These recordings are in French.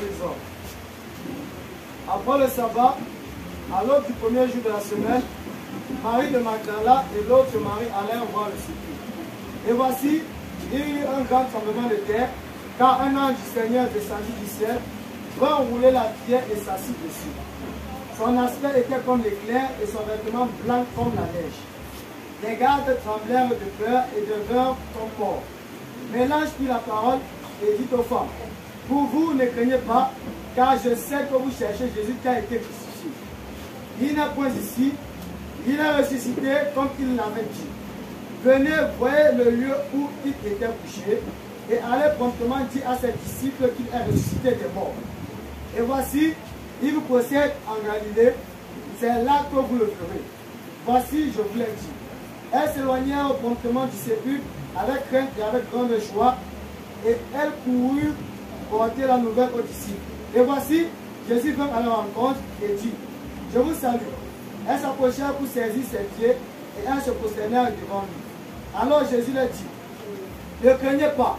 les hommes. Après le sabbat, à l'aube du premier jour de la semaine, Marie de Magdala et l'autre Marie allèrent voir le sépulcre. Et voici, il y eut un grand tremblement de terre, car un ange du Seigneur descendit du ciel, vint rouler la pierre et s'assit dessus. Son aspect était comme l'éclair et son vêtement blanc comme la neige. Les gardes tremblèrent de peur et devinrent comme morts. Mais l'ange prit la parole et dit aux femmes, pour vous, ne craignez pas, car je sais que vous cherchez Jésus qui a été crucifié. Il n'est point ici, il est ressuscité comme il l'avait dit. Venez, voyez le lieu où il était couché, et allez promptement dire à ses disciples qu'il est ressuscité des morts. Et voici, il vous procède en Galilée, c'est là que vous le ferez. Voici, je vous l'ai dit. Elles s'éloignèrent promptement du sépulcre avec crainte et avec grande joie, et elles coururent porter la nouvelle aux disciples. Et voici, Jésus vint à leur rencontre et dit, je vous salue. Elles s'approchèrent pour saisir ses pieds, et elles se prosternèrent devant lui. Alors Jésus leur dit, ne craignez pas,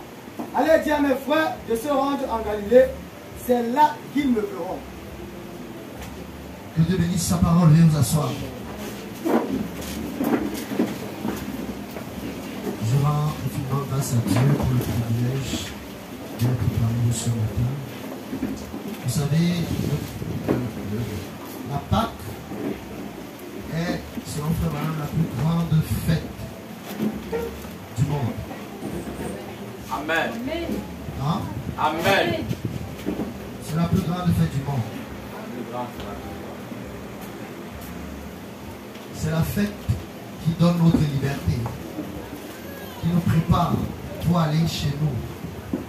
allez dire à mes frères de se rendre en Galilée, c'est là qu'ils me verront. Que Dieu bénisse sa parole, veuillez vous asseoir. Je rends infiniment grâce à Dieu pour le privilège d'être parmi nous ce matin. Vous savez, la Pâque est, selon Frère Madame, la plus grande fête du monde. Amen. Hein? Amen. C'est la plus grande fête du monde. C'est la fête qui donne notre liberté, qui nous prépare pour aller chez nous.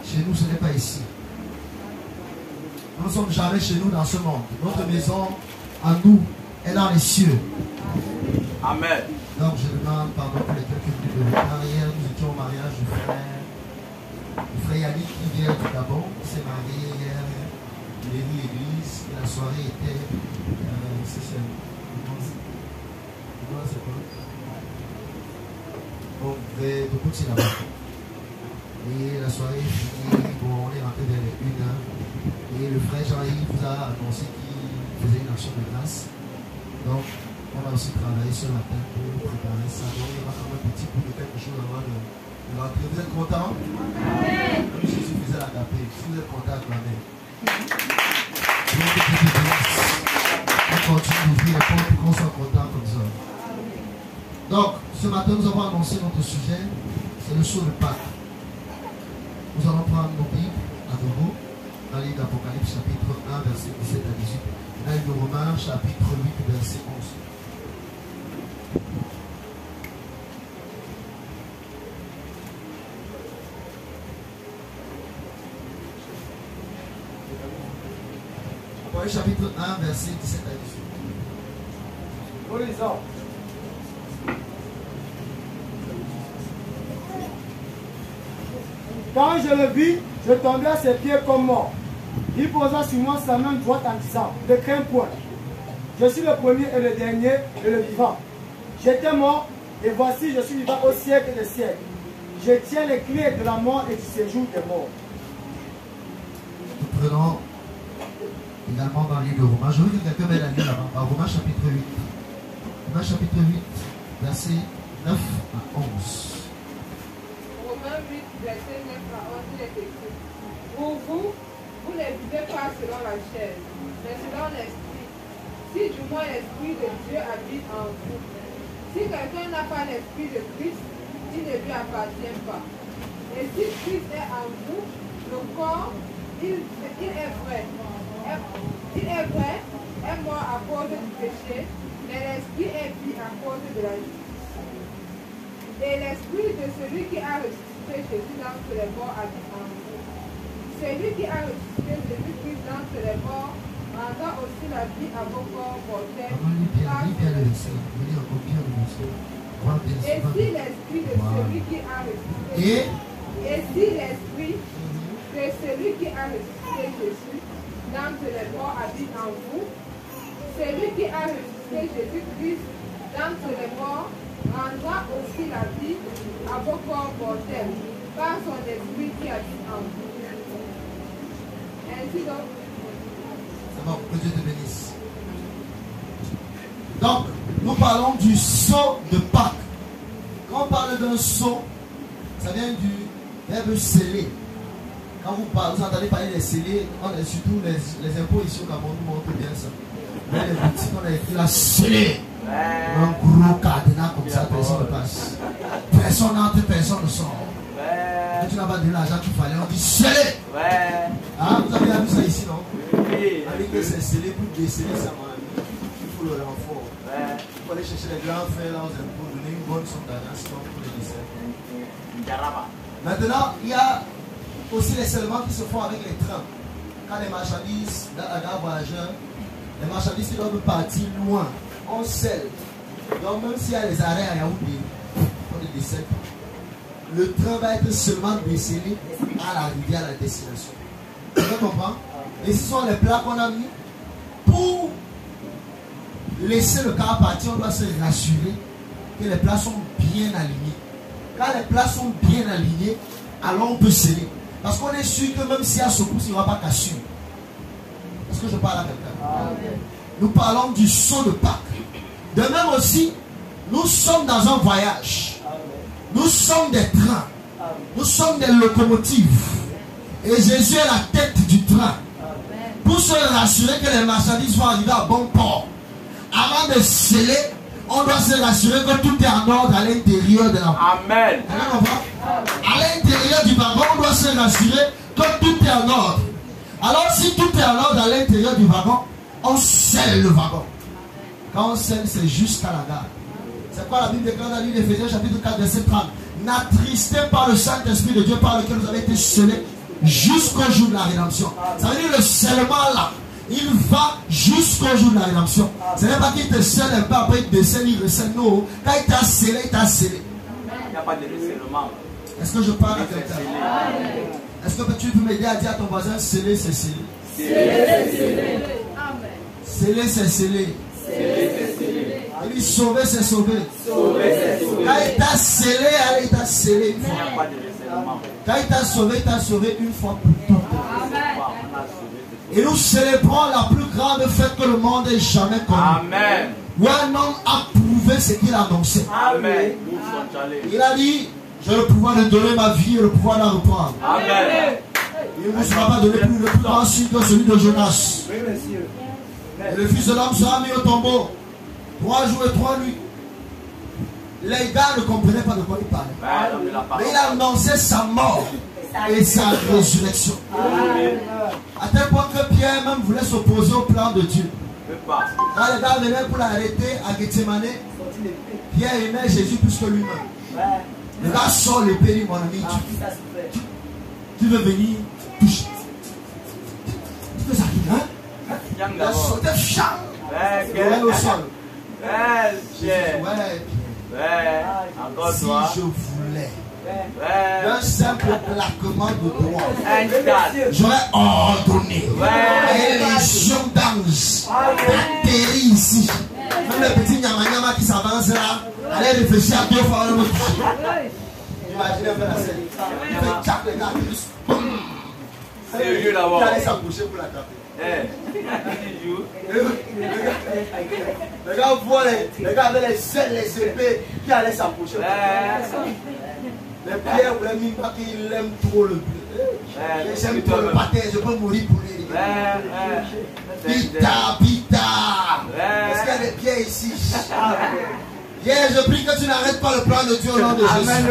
Chez nous, ce n'est pas ici. Nous ne sommes jamais chez nous dans ce monde. Notre maison, à nous, est dans les cieux. Amen. Donc, je demande pardon pour les quelques minutes de retard. Hier, nous étions au mariage du frère Yannick qui vient du Gabon. Il s'est marié hier. Il est venu à l'église. Et la soirée était. C'est quoi? Bon, de beaucoup de là-bas. Et la soirée est finie. Bon, on est rentré vers les 1h. Et le frère Jean-Yves vous a annoncé qu'il faisait une action de grâce. Donc, on a aussi travaillé ce matin pour préparer ça. Donc, il y aura quand même un petit bout de quelque chose avant de rentrer. Vous êtes contents? Même si Jésus faisait l'agapé. Si vous êtes contents, acclamez. On continue d'ouvrir les portes pour qu'on soit content comme ça. Donc, ce matin, nous avons annoncé notre sujet. C'est le saut de Pâques. Nous allons prendre nos Bibles à nouveau dans le livre d'Apocalypse, chapitre 1, verset 17 à 18. Dans le livre de Romains, chapitre 8, verset 11. Chapitre 1, verset 17 à 18. Nous lisons. Quand je le vis, je tombais à ses pieds comme mort. Il posa sur moi sa main droite en disant, ne crains point. Je suis le premier et le dernier et le vivant. J'étais mort et voici je suis vivant au siècle des siècles. Je tiens les clés de la mort et du séjour des morts. Nous prenons également dans le livre de Romains. Je veux que quelqu'un mette la Bible là-bas. Dans Romains chapitre 8. Romains chapitre 8, versets 9 à 11. Romains 8, verset 9 à 11, il est écrit. Pour vous, vous ne vivez pas selon la chair, mais selon l'esprit. Si du moins l'esprit de Dieu habite en vous. Si quelqu'un n'a pas l'esprit de Christ, il ne lui appartient pas. Et si Christ est en vous, le corps, il est vrai. Il est vrai, est mort à cause du péché, mais l'esprit est vie à cause de la justice. Et l'esprit de celui qui a ressuscité Jésus d'entre les morts habite en vous. Celui qui a ressuscité Jésus-Christ d'entre les morts rendra aussi la vie à vos corps mortels. Et si l'esprit de celui qui a ressuscité Jésus d'entre les morts habite en vous, celui qui a ressuscité Jésus-Christ d'entre les morts rendra aussi la vie à vos corps mortels par son esprit qui habite en vous. C'est bon, que Dieu te bénisse. Donc, nous parlons du sceau de Pâques. Quand on parle d'un sceau, ça vient du verbe sceller. Quand vous entendez parler des scellés, surtout les impôts ici au Cameroun nous montrent bien ça. Dans les boutiques, on a écrit la scellée. Un gros cadenas comme ça, personne ne passe. Personne n'entre, personne ne sort. Quand tu n'as pas donné l'argent qu'il fallait, on dit scellé. Ah, vous avez vu ça ici, non? Avec que c'est scellé pour déceler ça, mon ami. Il faut le renfort. Il faut aller chercher les grands frères là aux impôts, donner une bonne somme d'argent, sinon pour les déceler. Maintenant, il y a aussi les scellements qui se font avec les trains. Quand les marchandises, dans la gare voyageur, les marchandises qui doivent partir loin, on scelle. Donc même s'il y a les arrêts à Yaoundé, on ne décèle pas. Le train va être seulement décelé à l'arrivée à la destination. Tu comprends? Et ce sont les plats qu'on a mis. Pour laisser le car partir, on doit se rassurer que les plats sont bien alignés. Quand les plats sont bien alignés, alors on peut sceller. Parce qu'on est sûr que même s'il y a secousse, il ne va pas casser. Est-ce que je parle à quelqu'un? Nous parlons du sceau de Pâques. De même aussi, nous sommes dans un voyage. Nous sommes des trains. Nous sommes des locomotives. Et Jésus est la tête du train. Pour se rassurer que les marchandises vont arriver à bon port. Avant de sceller, on doit se rassurer que tout est en ordre à l'intérieur de la... Amen. À l'intérieur du wagon, on doit se rassurer que tout est en ordre. Alors si tout est en ordre à l'intérieur du wagon, on scelle le wagon. Quand on scelle, c'est jusqu'à la gare. C'est quoi la Bible déclare dans le livre d'Éphésiens chapitre 4 verset 30? N'attristez pas le Saint-Esprit de Dieu par lequel vous avez été scellés jusqu'au jour de la rédemption. Ça veut dire le scellement là, il va jusqu'au jour de la rédemption. Ce n'est pas qu'il te scelle un peu, après il te scelle, il recèle. Non, quand il t'a scellé, il t'a scellé. Il n'y a pas de recèlement. Est-ce que je parle à quelqu'un? Est-ce que tu peux m'aider à dire à ton voisin, scellé, c'est scellé? Scellé, c'est scellé. Scellé, c'est scellé. Il dit sauvé, c'est sauvé. Quand il t'a scellé, il t'a scellé une fois. Quand il t'a sauvé une fois pour toutes. Et nous célébrons la plus grande fête que le monde ait jamais connue. Amen. Où un homme a prouvé ce qu'il a annoncé. Amen. Il a dit, j'ai le pouvoir de donner ma vie et le pouvoir de la reprendre. Amen. Il ne vous sera pas donné plus le plus grand signe que celui de Jonas. Oui, monsieur. Et le fils de l'homme sera mis au tombeau. 3 jours et 3 nuits. Les gars ne comprenaient pas de quoi il parlait. Mais il a annoncé sa mort et sa résurrection. À tel point que Pierre même voulait s'opposer au plan de Dieu. Quand les gars venaient pour l'arrêter à Gethsemane, Pierre aimait Jésus plus que lui-même. Le gars sort l'épée, dit mon ami, tu veux venir toucher. Tu fais ça, hein? Il a sauté, cham! Il est au sol. Encore Si toi. je voulais un simple claquement de doigts, j'aurais ordonné à une légion d'anges d'atterrir ici. Même les petits nyama qui s'avancent là, allez réfléchir à 2 fois avant de me toucher. Imaginez faire la scène. Il fait tchac, les gars, juste boum. Sérieux là-bas. Il allait s'approcher pour l'attraper. Les gars voient les gars avec les ailes, les épées qui allaient s'approcher. Les pierres voulaient même pas qu'il aime trop le bleu. J'aime trop le baptême, je peux mourir pour lui. Pita, pita. Est-ce qu'il y a des pierres ici? Hier, je prie que tu n'arrêtes pas le plan de Dieu au nom de Jésus.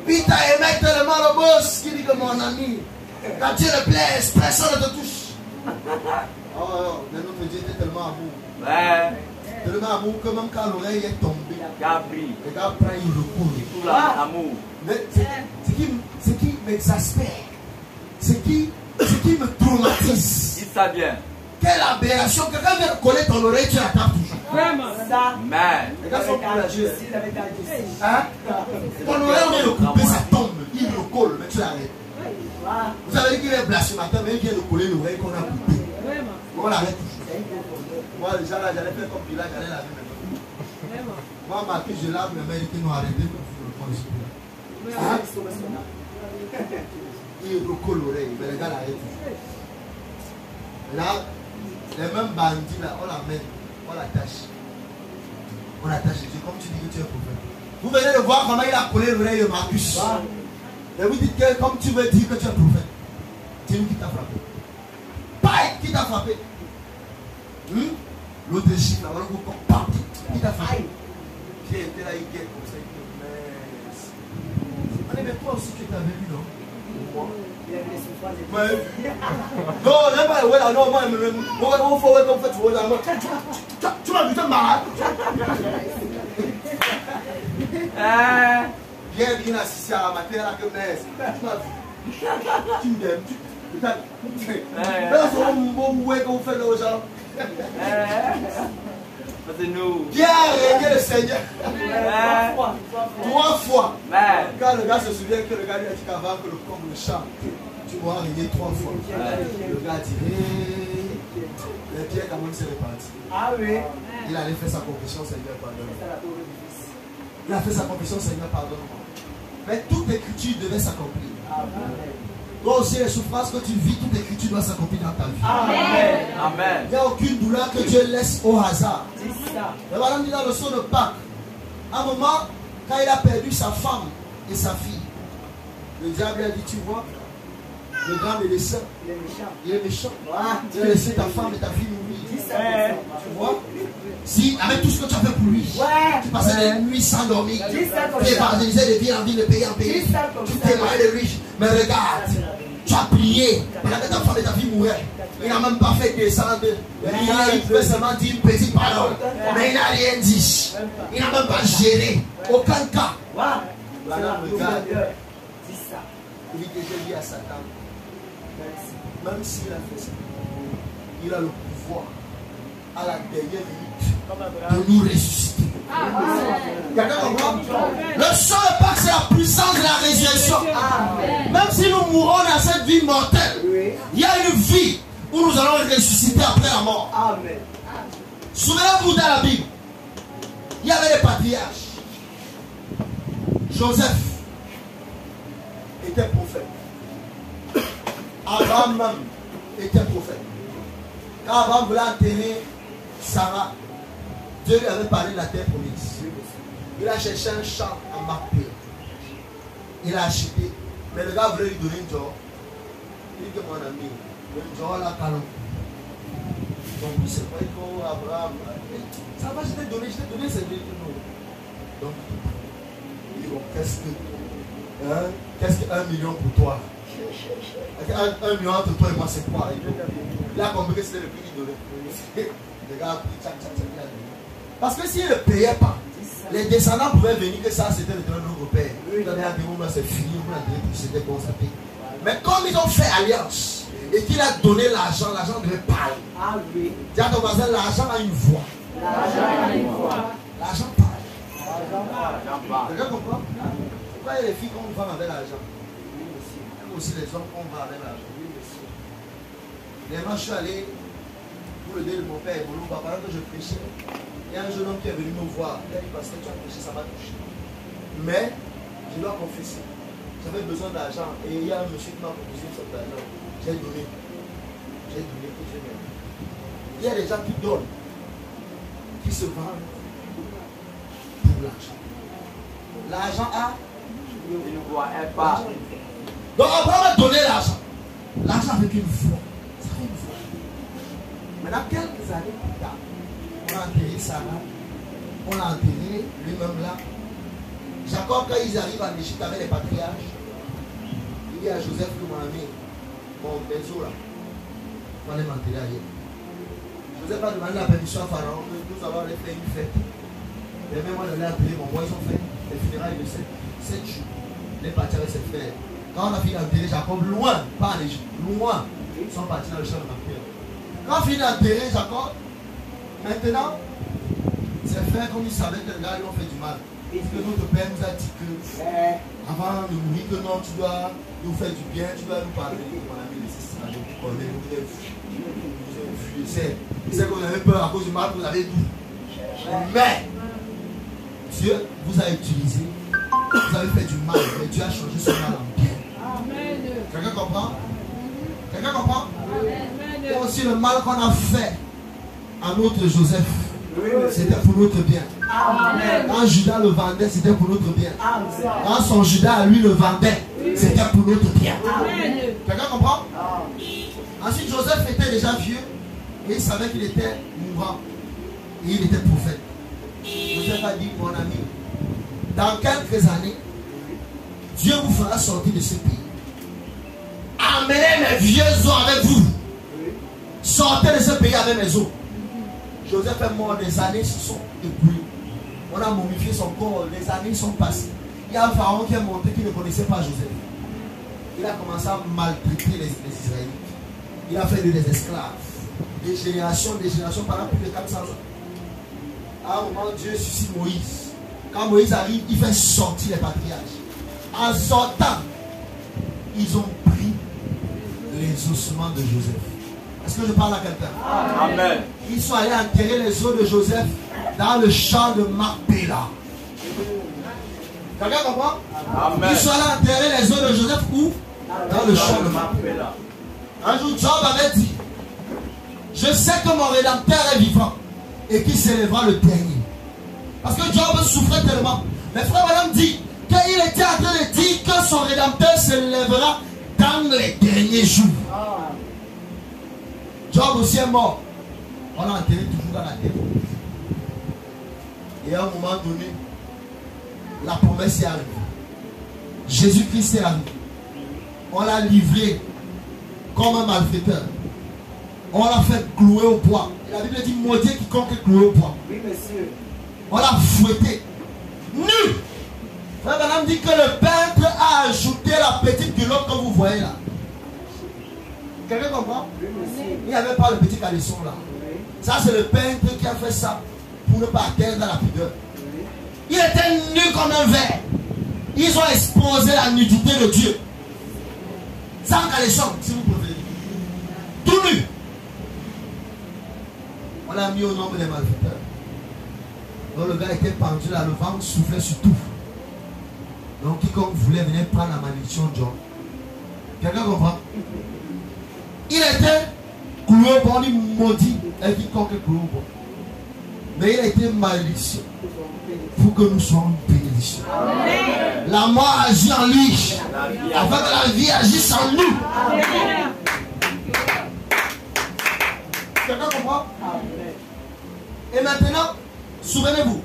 Pita aimait tellement le boss qui dit que mon ami, quand Dieu le plaît, personne ne te touche. Oh, mais notre Dieu était tellement amour. Tellement amour que même quand l'oreille est tombée, les gars prennent une recours. Mais ce qui m'exaspère, ce qui me traumatise. Dis ça bien. Quelle aberration, quelqu'un vient de coller ton oreille, tu l'attends toujours. Vraiment. Amen. Les gars sont courageux. Hein? Ton oreille, on vient de couper, ça tombe. Il le colle, mais tu l'arrêtes. Vous avez dit qu'il est blasphémateur, mais il vient de coller l'oreille qu'on a coupée. On l'arrête toujours. Moi, déjà là, j'allais faire comme Pilat, j'allais laver mes mains. Moi, Marquis, je lave mes mains, il dit qu'ils m'ont arrêté pour le prendre ici. il recolle l'oreille, mais le gars l'arrête. Là, les mêmes bandits là, on l'amène, on l'attache. On attache les yeux, comme tu dis que tu es prophète. Vous venez de voir comment il a collé l'oreille de Marcus. Et vous dites que comme tu veux dire que tu es prophète, c'est lui qui t'a frappé. Pareil, qui t'a frappé. L'autre chien là, qui t'a frappé. Qui était là, il guette comme ça, il dit, mais toi aussi tu t'avais vu, non? Moi. Non, n'aime pas, ouais, non, moi, on faut en fait, tu m'as vu, tu es malade. Bien assisté à la matière, là, que mais tu m'as vu. Tu m'aimes, là, c'est un bon ouais qu'on fait là aux gens. C'est nous. Qui a régné le Seigneur 3 fois. Quand le gars se souvient que le gars lui a dit qu'avant que le corps le chante, tu m'auras régné 3 fois. Le gars a dit, les pierres quand même s'est réparti. Ah oui. Il allait faire sa confession, Seigneur, pardonne-moi. Il a fait sa confession, Seigneur, pardonne-moi. Mais toute écriture devait s'accomplir. Toi aussi, les souffrances que tu vis, toute écriture doit s'accomplir dans ta vie. Amen. Amen. Il n'y a aucune douleur que Dieu laisse au hasard. Le madame dit dans le saut de Pâques, à un moment, quand il a perdu sa femme et sa fille, le diable a dit, tu vois, le grand médecin, il est méchant. Tu as laissé ta femme et ta fille mourir. Tu vois? Si, avec tout ce que tu as fait pour lui, tu passais des nuits sans dormir, tu évangélisais de ville en ville, de pays en pays, tu témoignais de lui. Mais regarde, tu as prié pendant que ta femme et ta fille mouraient. Il n'a même pas fait descendre. Il pouvait seulement dire une petite parole. Mais il n'a rien dit. Il n'a même pas géré. Aucun cas. Madame, regarde. Il dit que j'ai dit à Satan, même s'il a fait ça, il a le pouvoir à la dernière minute de nous ressusciter. Quelqu'un comprend? Le sang de Pâques, c'est la puissance de la résurrection. Même si nous mourons dans cette vie mortelle, il y a une vie où nous allons ressusciter après la mort. Souvenez-vous dans la Bible, il y avait les patriarches. Joseph était prophète. Abraham même était prophète. Quand Abraham voulait enterrer Sarah, Dieu lui avait parlé de la terre promise. Il a cherché un champ en Macpé. Il a acheté. Mais le gars voulait lui donner une joie. Il dit que mon ami, le joie là, calme. Donc il se croyait qu'Abraham, ça va, je t'ai donné, c'est lui. Donc, il dit, bon, qu'est-ce que 1 million pour toi? 1 million entre toi et moi, c'est quoi? Il a compris que c'était le prix qu'il donnait. Le gars a pris, tchac, il a donné. Parce que s'il ne payait pas, les descendants pouvaient venir que ça c'était le temps de notre père. C'est fini, c'était constaté. Mais comme ils ont fait alliance et qu'il a donné l'argent, l'argent devait parler. Dis à ton voisin, l'argent a une voix. L'argent parle. Quelqu'un comprend? Pourquoi il y a les filles qu'on vend avec l'argent? Même aussi les hommes qu'on vend avec l'argent. Dernièrement, je suis allé pour le dé de mon père et mon papa, pendant que je prêchais. Il y a un jeune homme qui est venu me voir. Il a dit, parce que tu as prêché, ça m'a touché. Mais, je dois confesser, j'avais besoin d'argent. Et il y a un monsieur qui m'a proposé cet argent. J'ai donné. J'ai donné que j'ai donné. Il y a des gens qui donnent, qui se vendent pour l'argent. L'argent a une voix, elle parle. Donc, Abraham a donné l'argent. L'argent avec une voix. Ça fait une voix. Maintenant, quelques années plus tard, on a enterré Sarah, on l'a enterré lui-même là. Jacob, quand ils arrivent en Égypte avec les patriarches, il dit à Joseph que mon ami, mon berceau là, on va aller m'enterrer ailleurs. Joseph a demandé la permission à Pharaon que nous allons aller faire une fête. Et même moi, j'allais enterrer mon bois, ils ont fait les funérailles de 7 jours. Les partis avec ses frères. Quand on a fini d'enterrer Jacob, loin, pas en Égypte, loin, ils sont partis dans le champ de Macpé. Quand on a fini d'enterrer Jacob, maintenant, ses frères, comme ils savaient que les gars lui ont fait du mal, parce que notre père nous a dit que avant de mourir, que non, tu dois nous faire du bien, tu dois nous parler. Mon ami, c'est ça, je vous connais, vous avez vu. Je sais que vous avez peur à cause du mal que vous avez dit. Mais Dieu vous a utilisé, vous avez fait du mal, mais Dieu a changé ce mal en bien. Quelqu'un comprend? Quelqu'un comprend? Et aussi le mal qu'on a fait à notre Joseph, c'était pour notre bien. Quand Judas le vendait, c'était pour notre bien. Quand son Judas à lui le vendait, c'était pour notre bien. Quelqu'un comprend? Ensuite, Joseph était déjà vieux et il savait qu'il était mourant. Et il était prophète. Joseph a dit, mon ami, dans quelques années, Dieu vous fera sortir de ce pays. Amenez mes vieux os avec vous. Sortez de ce pays avec mes os. Joseph est mort, des années se sont écoulées. On a momifié son corps, les années sont passées. Il y a un pharaon qui est monté qui ne connaissait pas Joseph. Il a commencé à maltraiter les Israélites. Il a fait des esclaves. Des générations pendant plus de 400 ans. À un moment, Dieu suscite Moïse. Quand Moïse arrive, il fait sortir les patriarches. En sortant, ils ont pris les ossements de Joseph. Est-ce que je parle à quelqu'un? Amen. Ils sont allés enterrer les os de Joseph dans le champ de Macpéla. Quelqu'un comprend? Amen. Ils sont allés enterrer les os de Joseph où? Dans le champ de Macpéla. Un jour, Job avait dit, je sais que mon Rédempteur est vivant et qu'il s'élèvera le dernier. Parce que Job souffrait tellement. Mais frère Madame dit qu'il était en train de dire que son Rédempteur s'élèvera dans les derniers jours. Job aussi est mort. On l'a enterré toujours dans la terre. Et à un moment donné, la promesse est arrivée. Jésus-Christ est arrivé. On l'a livré comme un malfaiteur. On l'a fait clouer au bois. La Bible dit maudit quiconque est cloué au bois. Oui, monsieur. On l'a fouetté. Nu. Frère Madame dit que le peintre a ajouté la petite culotte que vous voyez là. Quelqu'un comprend? Oui, monsieur. Il n'y avait pas le petit caleçon là. Oui. Ça c'est le peintre qui a fait ça pour ne pas atteindre la pudeur. Oui. Il était nu comme un verre. Ils ont exposé la nudité de Dieu. Sans caleçon, si vous préférez. Tout nu. On l'a mis au nombre des malfaiteurs. Donc le gars était pendu là, le vent soufflait sur tout. Donc quiconque voulait venir prendre la malédiction de Job. Quelqu'un comprend? Il était cloué au bois, on dit maudit et quiconque est cloué au bois. Mais il a été malédiction pour que nous soyons bénédictions. La mort agit en lui afin que la vie agisse en nous. Amen. Quelqu'un comprend? Et maintenant, souvenez-vous,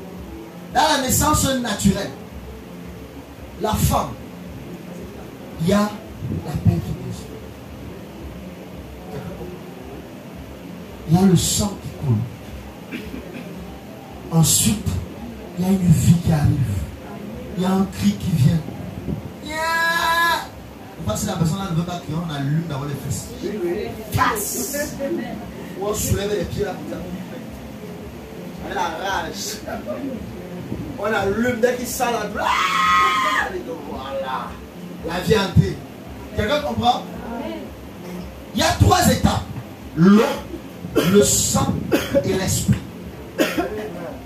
dans la naissance naturelle, la femme, il y a la paix qui bouge. Il y a le sang qui coule. Ensuite, il y a une vie qui arrive. Il y a un cri qui vient. Yeah! Parce que la personne ne veut pas crier, on allume d'abord les fesses. Oui, oui. Casse! Ou on soulève les pieds là, putain. On a la rage. On allume dès qu'il sent la douleur. Voilà. La vie entrée. Quelqu'un comprend? Il y a 3 étapes. L'eau, le sang et l'esprit.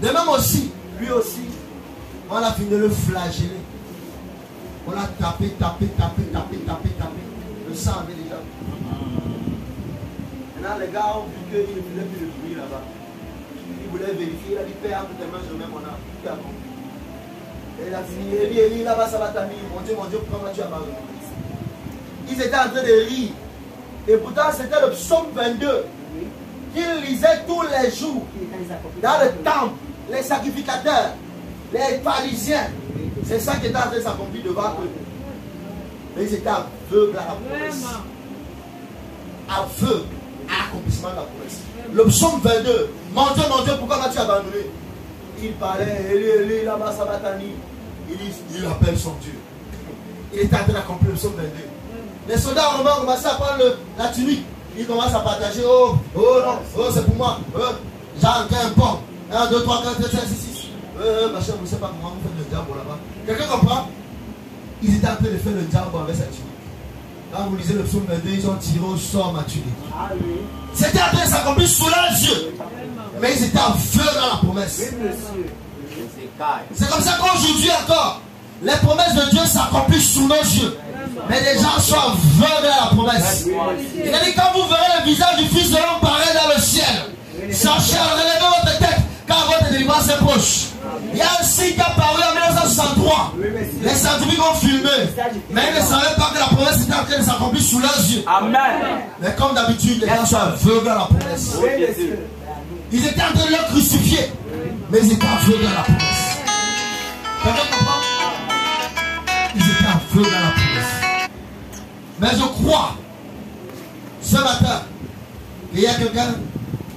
De même aussi, lui aussi, on a fini de le flageller. On l'a tapé. Le sang avait déjà. Maintenant, les gars ont vu qu'il ne faisait plus de bruit là-bas. Il voulait vérifier. Il a dit, Père, entre tes mains, je mets mon âme. Tout est accompli. Et il a fini. Élie, là-bas, ça va t'amener. Mon Dieu, pourquoi tu as abandonné? Ils étaient en train de rire. Et pourtant, c'était le psaume 22 qu'ils lisaient tous les jours dans le temple. Les sacrificateurs, les pharisiens. C'est ça qui était en train de s'accomplir devant eux. Mais ils étaient aveugles à la promesse. Aveugles à l'accomplissement de la promesse. Le psaume 22. Mon Dieu, pourquoi m'as-tu abandonné? Il parlait, Élie, là-bas, Sabatani. Il appelle son Dieu. Il était en train d'accomplir le psaume 22. Les soldats romains ont commencé à prendre la tunique. Ils commencent à partager. Oh non, c'est pour moi. J'ai un pont. 1, 2, 3, 4, 5, 6, 6. Machin, vous ne savez pas comment vous faites le diable là-bas. Quelqu'un comprend? Ils étaient en train de faire le diable avec sa tunique. Quand vous lisez le psaume 22, ils ont tiré au sort ma tunique. C'était en train de s'accomplir sous leurs yeux. Mais ils étaient en feu dans la promesse. C'est comme ça qu'aujourd'hui encore, les promesses de Dieu s'accomplissent sous nos yeux. Mais les gens sont aveugles à promesse. Il a dit, quand vous verrez le visage du Fils de l'homme paraître dans le ciel, sachez, relevez votre tête, car votre délivrance est proche. Il y a un signe qui a apparu en 1963. Les scientifiques ont filmé, mais ils ne savaient pas que la promesse était en train de s'accomplir sous leurs yeux. Amen. Mais comme d'habitude, les gens sont aveugles à la promesse. Ils étaient en train de le crucifier, mais ils étaient aveugles à la promesse. Quelqu'un comprend? Ils étaient aveugles à la promesse. Mais je crois, ce matin, qu'il y a quelqu'un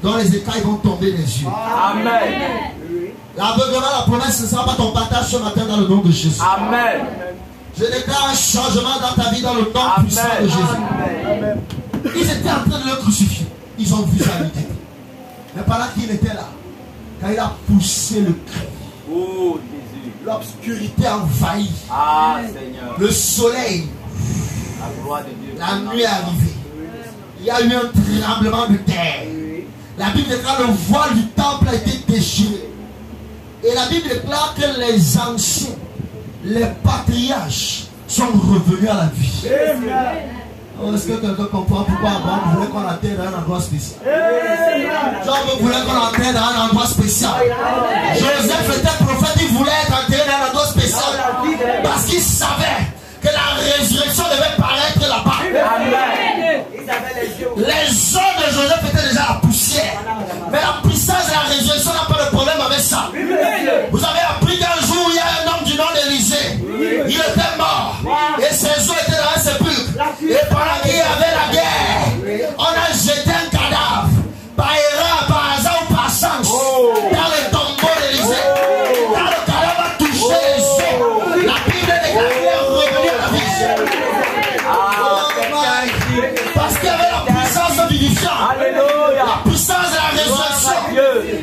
dont les écailles vont tomber les yeux. Amen. L'aveuglement à la promesse, ce ne sera pas ton partage ce matin dans le nom de Jésus. Amen. Je déclare un changement dans ta vie dans le nom puissant de Jésus. Ils étaient en train de le crucifier. Ils ont vu sa vie. Mais pendant qu'il était là, quand il a poussé le cri, Oh Jésus. l'obscurité a envahi. Ah Seigneur. Le soleil, La gloire de Dieu. la nuit est arrivée. Il y a eu un tremblement de terre. La Bible déclare que le voile du temple a été déchiré. Et la Bible déclare que les anciens, les patriarches sont revenus à la vie. Oh, est-ce que quelqu'un comprend pourquoi Abraham voulait qu'on l'enterre dans un endroit spécial? Job voulait qu'on l'enterre dans un endroit spécial. Joseph était prophète, il voulait être enterré dans un endroit spécial. Parce qu'il savait que la résurrection devait paraître là-bas. Amen. Les os de Joseph étaient déjà la poussière. Mais la puissance de la résurrection n'a pas de problème avec ça. Vous avez appris qu'un jour, il y a un homme du nom d'Élisée. Il était mort. Et ses os étaient dans un sépulcre. Et pendant qu'il y avait la guerre, on a jeté un cadavre. Par erreur, par hasard ou par chance. Dans le tombeau d'Élisée. Quand le cadavre a touché les os, la Bible déclare qu'il est revenu à la vie. Parce qu'il y avait la puissance vivifiante. Alléluia. La puissance de la résurrection.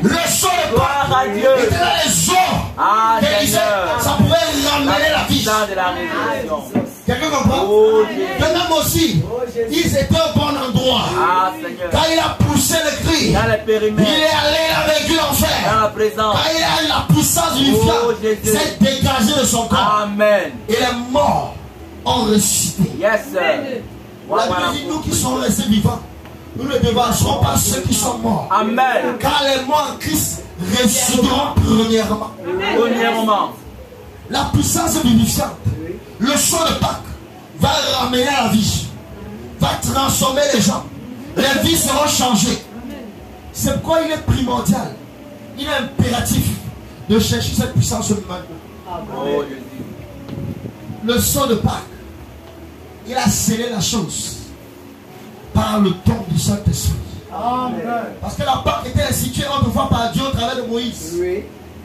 Le son de Pâques était dans les os. Ah Qu'Élisée, Seigneur. ça pouvait ramener la vie. Puissance de la résurrection. Quelqu'un comprend? Oh Jésus. Que même aussi, ils étaient au bon endroit. Ah Seigneur. Quand il a poussé le cri, Dans le il périmètre. est allé, il a vécu Dans l'enfer. la présence. Quand il a eu la puissance vivifiante, Oh, Jésus. s'est dégagé de son corps. Amen. Et les morts ont ressuscité. Yes sir. La Bible dit, nous qui sommes restés vivants, nous ne devancerons pas ceux qui sont morts. Amen. Car les morts en Christ ressusciteront premièrement. Premièrement. La puissance vivifiante, le son de Pâques va ramener à la vie, va transformer les gens. Les vies seront changées. C'est pourquoi il est primordial, il est impératif de chercher cette puissance maintenant. Oh Jésus. Le son de Pâques, il a scellé la chose par le don du Saint-Esprit. Parce que la Pâque était instituée autrefois par Dieu au travers de Moïse.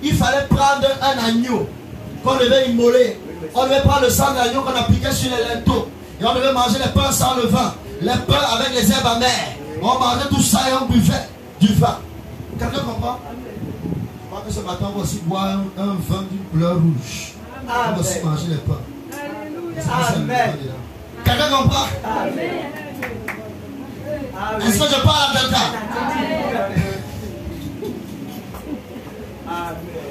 Il fallait prendre un agneau qu'on devait immoler. On devait prendre le sang de l'agneau qu'on appliquait sur les linteaux. Et on devait manger les pains sans levain, les pains avec les herbes amères. On mangeait tout ça et on buvait du vin. Quelqu'un comprend? Je crois que ce matin on va aussi boire un vin d'une couleur rouge. On va aussi manger les pains. Amen. Quelqu'un comprend? Est-ce que je parle à quelqu'un?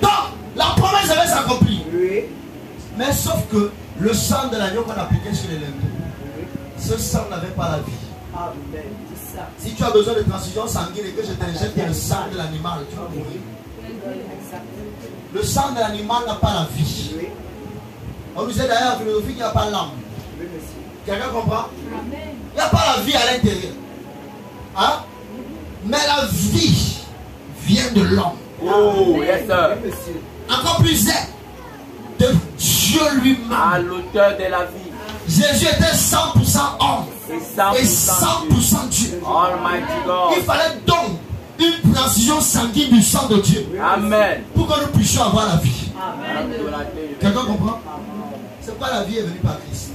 Donc, la promesse devait s'accomplir. Mais sauf que le sang de l'agneau qu'on appliquait sur les linteaux, ce sang n'avait pas la vie. Si tu as besoin de transfusion sanguine et que je t'injecte le sang de l'animal, tu vas mourir. Le sang de l'animal n'a pas la vie. On nous dit d'ailleurs en philosophie qu'il n'y a pas l'âme. Quelqu'un comprend? Il n'y a pas la vie à l'intérieur. Hein? Mais la vie vient de l'homme. Oh, yes sir. Encore plus de Dieu lui-même. À l'auteur de la vie. Jésus était 100% homme Et et 100% Dieu. 100% Dieu. Almighty Il God. fallait donc une transfusion sanguine du sang de Dieu Amen. pour que nous puissions avoir la vie. Amen. Quelqu'un comprend? C'est pourquoi la vie est venue par Christ.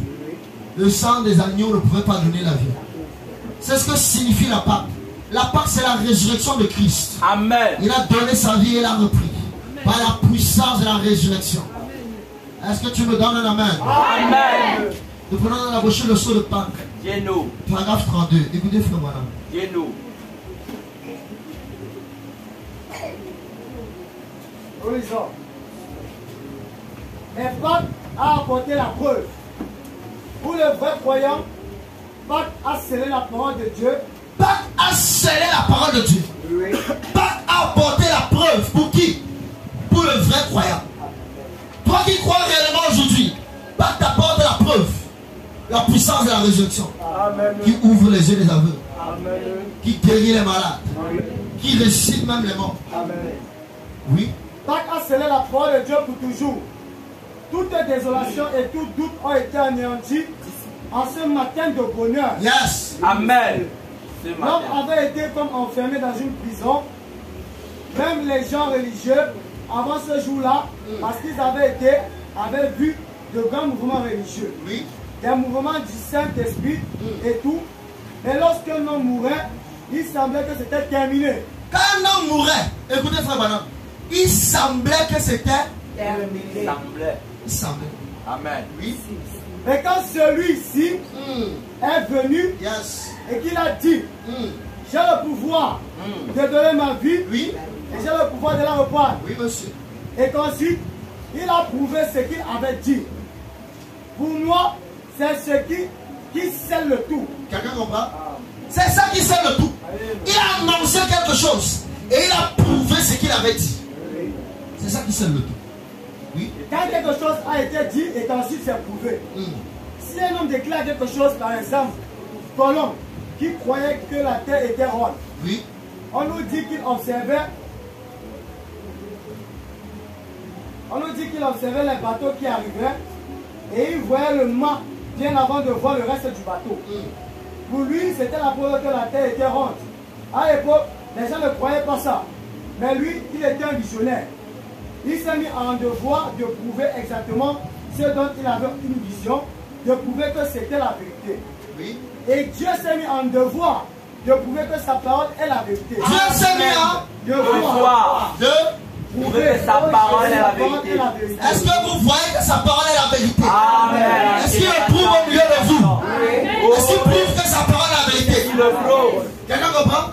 Le sang des agneaux ne pouvait pas donner la vie. C'est ce que signifie la Pâque. La Pâque, c'est la résurrection de Christ. Amen. Il a donné sa vie et l'a repris par la puissance de la résurrection. Est-ce que tu me donnes un amen? Amen. Nous prenons dans la bouche le sceau de Pâques. Dieu-nous. Paragraphe 32. Écoutez, frère, voilà. Dieu-nous. Horizon. Mais Pâques a apporté la preuve pour les vrais croyants Pâques a scellé la parole de Dieu. Pâques a scellé la parole de Dieu. Pâques a apporté la preuve. Pour qui? Pour le vrai croyant. Toi qui crois réellement aujourd'hui, Pâques t'apporte la preuve. La puissance de la résurrection. Amen. Qui ouvre les yeux des aveugles. Amen. Qui guérit les malades. Amen. Qui ressuscite même les morts. Amen. Oui. Pâques a scellé la parole de Dieu pour toujours. Toute désolation et tout doute ont été anéantis en ce matin de bonheur. Yes. Amen. Ce L'homme matin. avait été comme enfermé dans une prison. Même les gens religieux, avant ce jour-là, parce qu'ils avaient vu de grands mouvements religieux. Oui. Des mouvements du Saint-Esprit et tout. Mais lorsqu'un homme mourait, il semblait que c'était terminé. Quand un homme mourait, écoutez frère Branham, il semblait que c'était Semblait. Il semblait. Amen. Oui. Mais quand celui-ci est venu Yes. et qu'il a dit, j'ai le pouvoir de donner ma vie Oui. et j'ai le pouvoir de la reprendre. Oui, monsieur. Et qu'ensuite, il a prouvé ce qu'il avait dit. Pour moi, c'est ce qui scelle le tout. Quelqu'un comprend? C'est ça qui scelle le tout. Il a annoncé quelque chose et il a prouvé ce qu'il avait dit. C'est ça qui scelle le tout. Oui. Quand quelque chose a été dit et qu'ensuite c'est prouvé. Si un homme déclare quelque chose, par exemple, Colomb, qui croyait que la terre était ronde, Oui. on nous dit qu'il observait les bateaux qui arrivaient et il voyait le mât bien avant de voir le reste du bateau. Pour lui, c'était la preuve que la terre était ronde. À l'époque, les gens ne croyaient pas ça. Mais lui, il était un visionnaire. Il s'est mis en devoir de prouver exactement ce dont il avait une vision, de prouver que c'était la vérité. Oui. Et Dieu s'est mis en devoir de prouver que sa parole est la vérité. Dieu s'est mis en Devoir. de. Prouver que sa parole est la vérité. Est-ce que vous voyez que sa parole est la vérité? Amen. Est-ce qu'il le prouve au milieu de vous? Est-ce qu'il prouve que sa parole est la vérité? Il le prouve. Quelqu'un comprend?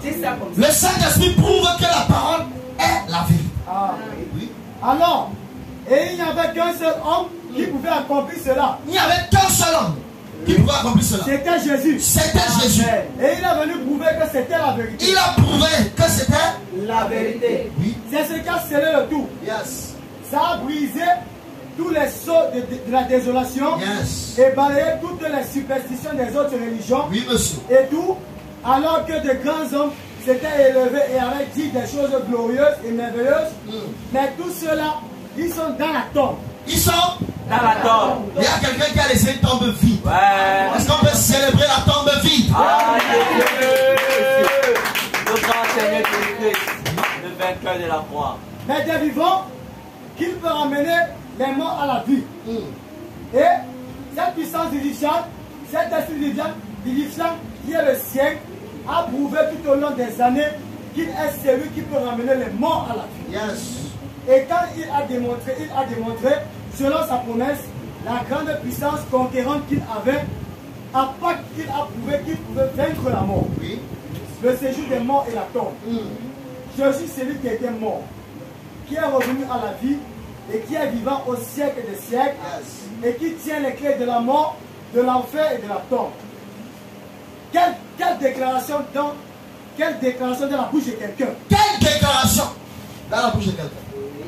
Le Saint-Esprit prouve que la parole est la vérité. Ah. Oui. Alors, et il n'y avait qu'un seul homme qui pouvait accomplir cela. Il n'y avait qu'un seul homme qui pouvait accomplir cela. C'était Jésus. C'était Jésus. Et il est venu prouver que c'était la vérité. Il a prouvé que c'était la vérité. Oui. C'est ce qui a scellé le tout. Yes. Ça a brisé tous les sceaux de la désolation Yes. et balayé toutes les superstitions des autres religions Oui, monsieur. et tout, alors que de grands hommes s'étaient élevés et avaient dit des choses glorieuses et merveilleuses. Mais tous ceux-là, ils sont dans la tombe. Ils sont. Dans la tombe. Il y a quelqu'un qui a laissé une tombe vide. Ouais. Est-ce qu'on peut célébrer la tombe vide? Alléluia. Le grand Seigneur Jésus-Christ, le vainqueur de la croix. Mais des vivants, qu'il peut ramener les morts à la vie. Et cette puissance vivifiante, cet esprit vivifiant qui est le sien, a prouvé tout au long des années qu'il est celui qui peut ramener les morts à la vie. Yes. Et quand il a démontré, selon sa promesse, la grande puissance conquérante qu'il avait, à part qu'il a prouvé qu'il pouvait vaincre la mort. Oui. Le séjour des morts et la tombe. Jésus, celui qui était mort, qui est revenu à la vie et qui est vivant au siècle des siècles, et qui tient les clés de la mort, de l'enfer et de la tombe. Quelle déclaration dans la bouche de quelqu'un. Quelle déclaration dans la bouche de quelqu'un.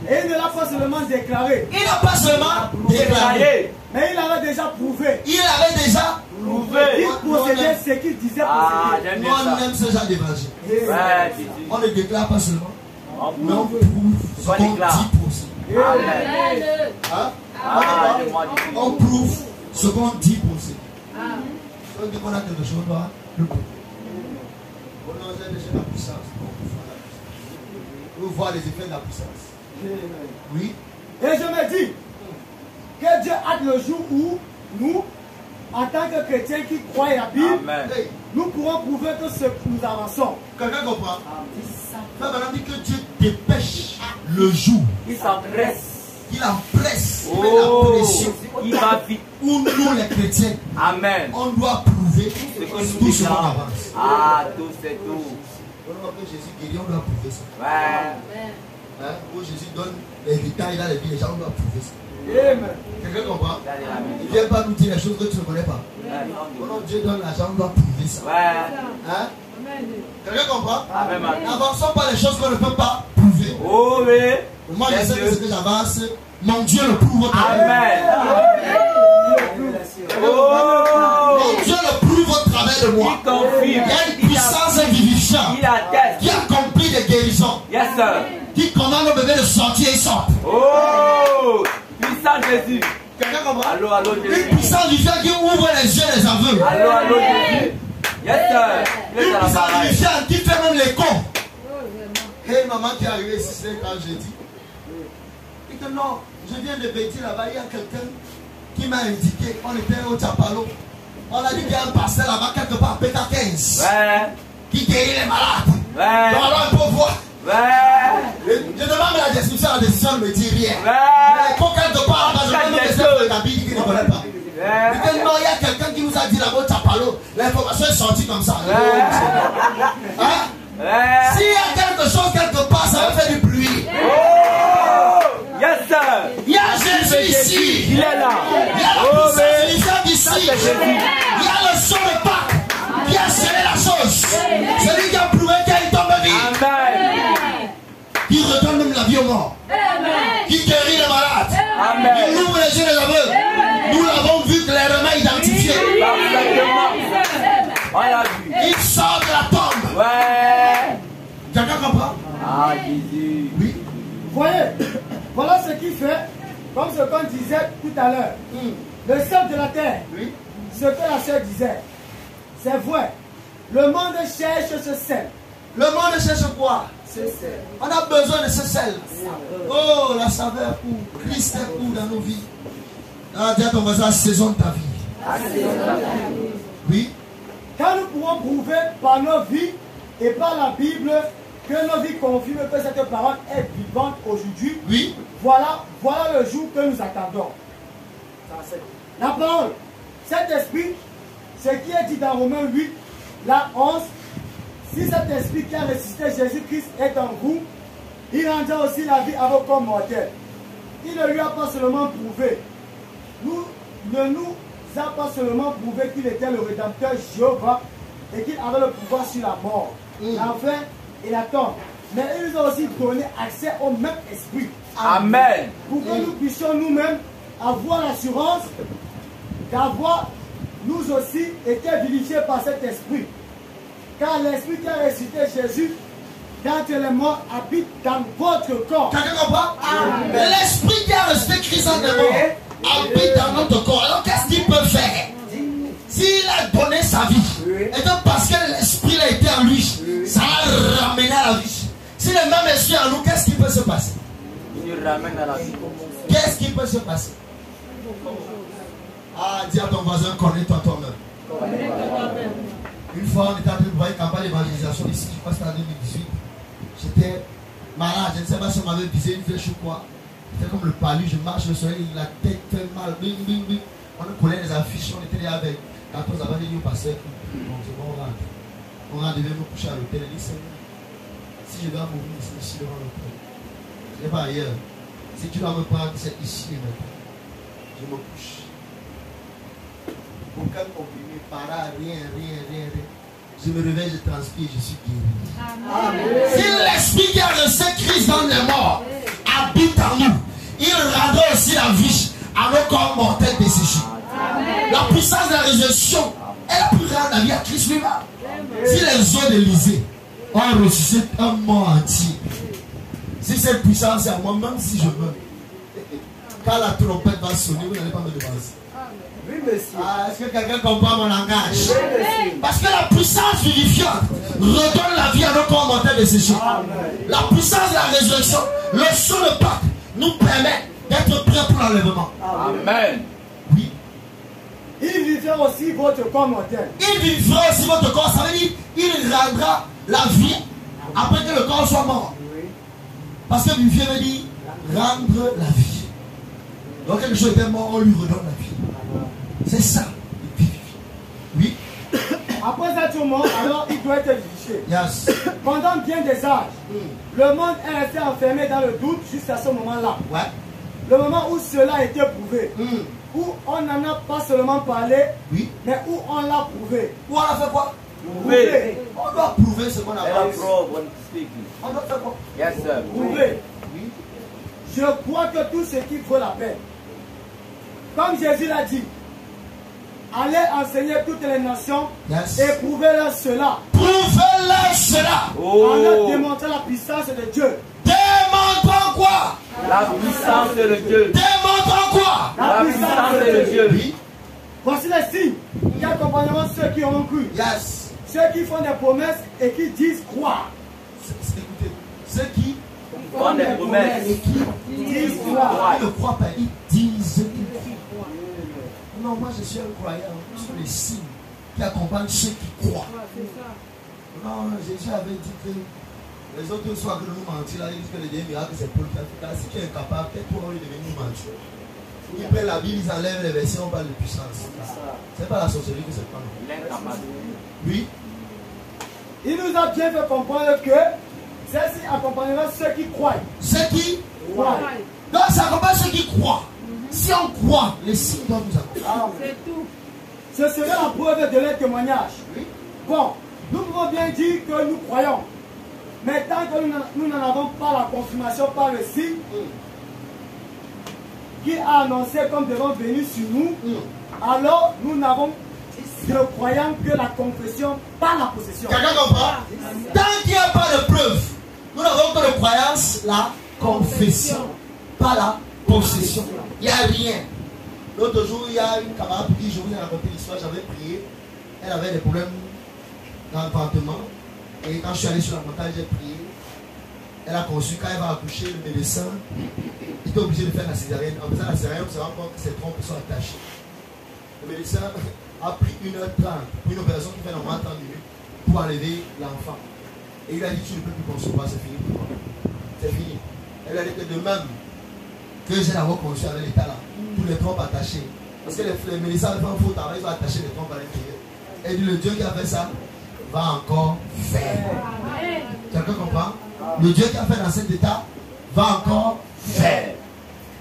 Et il ne l'a pas seulement déclaré. Il n'a pas seulement déclaré. Mais il avait déjà prouvé. Il avait déjà prouvé. Il possédait ce qu'il disait posséder. j'aime Nous, bien on ça. aime ce genre d'évangile. Ouais, Jésus. On ne déclare pas seulement, On mais on prouve. prouve ce On qu'on déclare. dit pour ça. Amen. Hein? Moi, Jésus. On prouve ce qu'on dit pour ça. Si on dit qu'on a quelque chose, on doit le prouver. On a déjà la puissance. Vous voyez les effets de la puissance. Oui. Et je me dis que Dieu a le jour où nous, en tant que chrétiens qui croient à la Bible, Amen. Hey, nous pourrons prouver que ce que nous avançons. quelqu'un comprend? Frère Branham dit que Dieu dépêche le jour. Il s'empresse. Il empresse. Il met Oh, la pression. il va vite. Où nous, les chrétiens, Amen. on doit prouver Ce que nous tout ce qu'on déclarons. avance. Ah, tout c'est tout. On que Jésus guérit, on doit prouver ça. Ouais. Hein? Où Jésus donne l'héritage, il a les vies, les gens, on doit prouver ça. Quelqu'un comprend? Il ne vient pas nous dire les choses que tu ne connais pas. Quand Dieu donne l'argent, on doit prouver ça. Hein? Quelqu'un comprend? N'avançons pas les choses qu'on ne peut pas prouver. Oh oui. Moi, je sais que ce que j'avance, mon Dieu le prouve au travers. Amen. Mon Dieu le prouve au travers de moi. Il y a une puissance vivifiante qui accomplit des guérisons. Yes, sir. Qui commande au bébé de sortir et sort. Oh, puissant Jésus. Quelqu'un comprend? Allô, allô, Jésus. Une puissance vivifiante qui ouvre les yeux des aveugles. Allô, allô, Jésus. Yes, sir. Une puissance vivifiante qui fait même l'écho. Hey, maman qui est arrivée ici, c'est quand j'ai dit. Et que non, je viens de Béti là-bas, il y a quelqu'un qui m'a indiqué, on était au Tchapalo. On a dit qu'il y a un pasteur là-bas quelque part, PK15. Qui guérit les malades. Donc alors on peut voir. Je demande la description, la décision ne me dit rien. Mais quand quelque part là-bas, je vais me laisser la Bible qui ne connaît pas. Et que non, il y a quelqu'un qui nous a dit là-bas au Tchapalo, l'information est sortie comme ça. Hein? S'il y a quelque chose quelque part, ça va faire du bruit. Yes, sir. Il y a Jésus ici. Il est là. Il y a la puissance vivifiante ici. Il y a le son de Pâques qui a scellé la chose. Celui qui a prouvé qu'il tombe vie. Amen. Qui redonne même la vie aux morts. Qui guérit les malades. Amen. Il ouvre les yeux des aveugles. Nous l'avons vu clairement identifié. On l'a vu. Il sort de la tombe. Ouais. Quelqu'un comprend? Ah, Jésus. Oui. Voyez, voilà ce qu'il fait, comme ce qu'on disait tout à l'heure. Le sel de la terre, ce que la sœur disait, c'est vrai. Le monde cherche ce sel. Le monde cherche quoi? Ce sel. On a besoin de ce sel. Oh, la saveur où Christ est où dans nos vies. Ah, dis à ton voisin, saison de ta vie. Oui. Quand nous pouvons prouver par nos vies et par la Bible que nos vies confirment que cette parole est vivante aujourd'hui, Oui. voilà le jour que nous attendons. La parole, cet esprit, ce qui est dit dans Romains 8, la 11, si cet esprit qui a ressuscité Jésus-Christ est en vous, il rendra aussi la vie à vos corps mortels. Il ne lui a pas seulement prouvé, ne nous a pas seulement prouvé qu'il était le Rédempteur Jéhovah et qu'il avait le pouvoir sur la mort, l'enfer et la tombe. Mais il nous a aussi donné accès au même esprit. Amen. Pour que nous puissions nous-mêmes avoir l'assurance d'avoir nous aussi été vivifiés par cet esprit. Car l'esprit qui a ressuscité Jésus d'entre les morts habite dans votre corps. Quelqu'un comprend? L'esprit qui a ressuscité Christ dans les morts habite dans notre corps. Alors qu'est-ce qu'il peut faire? S'il a donné sa vie, et donc parce que l'esprit a été en lui, ça a ramené à la vie. Si le même esprit en nous, qu'est-ce qui peut se passer? Il nous ramène à la vie. Qu'est-ce qui peut se passer? Ah, dis à ton voisin, connais-toi toi-même. Une fois, on était en train de voir une campagne d'évangélisation ici, je pense que c'était en 2018. J'étais malade, je ne sais pas si on m'avait visé une flèche ou quoi. C'était comme le palu, je marche le soleil, la tête fait mal, bing, bing, bing. On a collé les affiches, on était là avec 14 avant de dire au pasteur, bon, c'est bon, on rentre. On rentre, devait me coucher à l'hôtel, il dit, Seigneur, si je dois mourir, c'est ici devant l'hôtel. Ce n'est pas ailleurs. Si tu dois me prendre, c'est ici maintenant. Je me couche. Aucun comprimé, para, rien. Je me réveille, je transpire, je suis guéri. Si l'esprit qui a reçu Christ dans les morts habite en nous, il rendra aussi la vie à nos corps mortels desséchés. La puissance de la résurrection est la plus grande la vie à Christ lui-même. Si les eaux d'Élysée ont ressuscité un mort entier, si cette puissance est à moi, même si je meurs, quand la trompette va sonner, vous n'allez pas me devancer. Oui, monsieur. Ah, est-ce que quelqu'un comprend mon langage? Oui, Parce que la puissance vivifiante redonne la vie à nos corps mortels desséchés. La puissance de la résurrection, le son de Pâques, nous permet d'être prêts pour l'enlèvement. Amen. Oui. il vivra aussi votre corps mortel. Il vivra aussi votre corps, ça veut dire il rendra la vie après que le corps soit mort. Parce que vivifier veut dire rendre la vie. Donc quelque chose était mort, on lui redonne la vie. C'est ça. Oui. Après être mort, alors il doit être vivifié. Yes. Pendant bien des âges, le monde est resté enfermé dans le doute jusqu'à ce moment-là. Ouais. le moment où cela a été prouvé, où on n'en a pas seulement parlé, mais où on l'a prouvé. Où on a fait quoi? Prouvé. On doit prouver ce qu'on a fait. On doit faire quoi? Yes, sir. Prouvé. Je crois que tout ce qui vaut la peine, comme Jésus l'a dit, allez enseigner toutes les nations et prouvez-leur cela. Prouvez-leur cela. En leur démontrant la puissance de Dieu. Démontrant quoi? La puissance de Dieu. Démontrant quoi? La puissance de Dieu. Oui. Voici les signes qui accompagneront ceux qui ont cru. Yes. Ceux qui font des promesses et qui disent croire. Écoutez, ceux qui font des promesses et qui disent croire. Ils ne croient pas, ils disent qu'ils croient. Non, moi je suis un croyant. Ce sont les signes qui accompagnent ceux qui croient. Non, Jésus avait dit que les autres soient que nous mentir, là, ils disent que les derniers miracles c'est pour le faire. Si tu es incapable, qu'est-ce qu'on lui devient nous mentir? Ils prennent la Bible, ils enlèvent les versets, on parle de puissance. C'est pas la sorcellerie que c'est pas. Oui. Il nous a bien fait comprendre que ceci accompagnera ceux qui croient. Ceux qui croient. Donc ça accompagne ceux qui croient. Si on croit, les signes doivent nous accompagner. C'est tout. Ce serait la preuve de leur témoignage. Oui. Bon, nous pouvons bien dire que nous croyons. Mais tant que nous n'en avons pas la confirmation par le signe qui a annoncé comme devant venir sur nous, alors nous n'avons de croyants que la confession par la possession. Quelqu'un comprend? Tant qu'il n'y a pas de preuve, nous n'avons que de croyance, la confession, pas la possession. Il n'y a rien. L'autre jour, il y a une camarade qui, je vous ai raconté l'histoire, j'avais prié, elle avait des problèmes dans l'appartement. Et quand je suis allé sur la montagne, j'ai prié. Elle a conçu, quand elle va accoucher, le médecin était obligé de faire la césarienne. En faisant la césarienne, on se rend compte que ses trompes sont attachées. Le médecin a pris 1h30 pour une opération qui fait normalement 30 minutes pour enlever l'enfant. Et il a dit, tu ne peux plus concevoir, c'est fini pour moi. C'est fini. Elle a dit que de même que j'ai l'avoir conçu avec l'état là, tous les trompes attachées. Parce que les médecins font un faux travail, ils ont attaché les trompes à l'intérieur. Et dit, le Dieu qui a fait ça va encore faire. Quelqu'un comprend? Le Dieu qui a fait dans cet état va encore faire.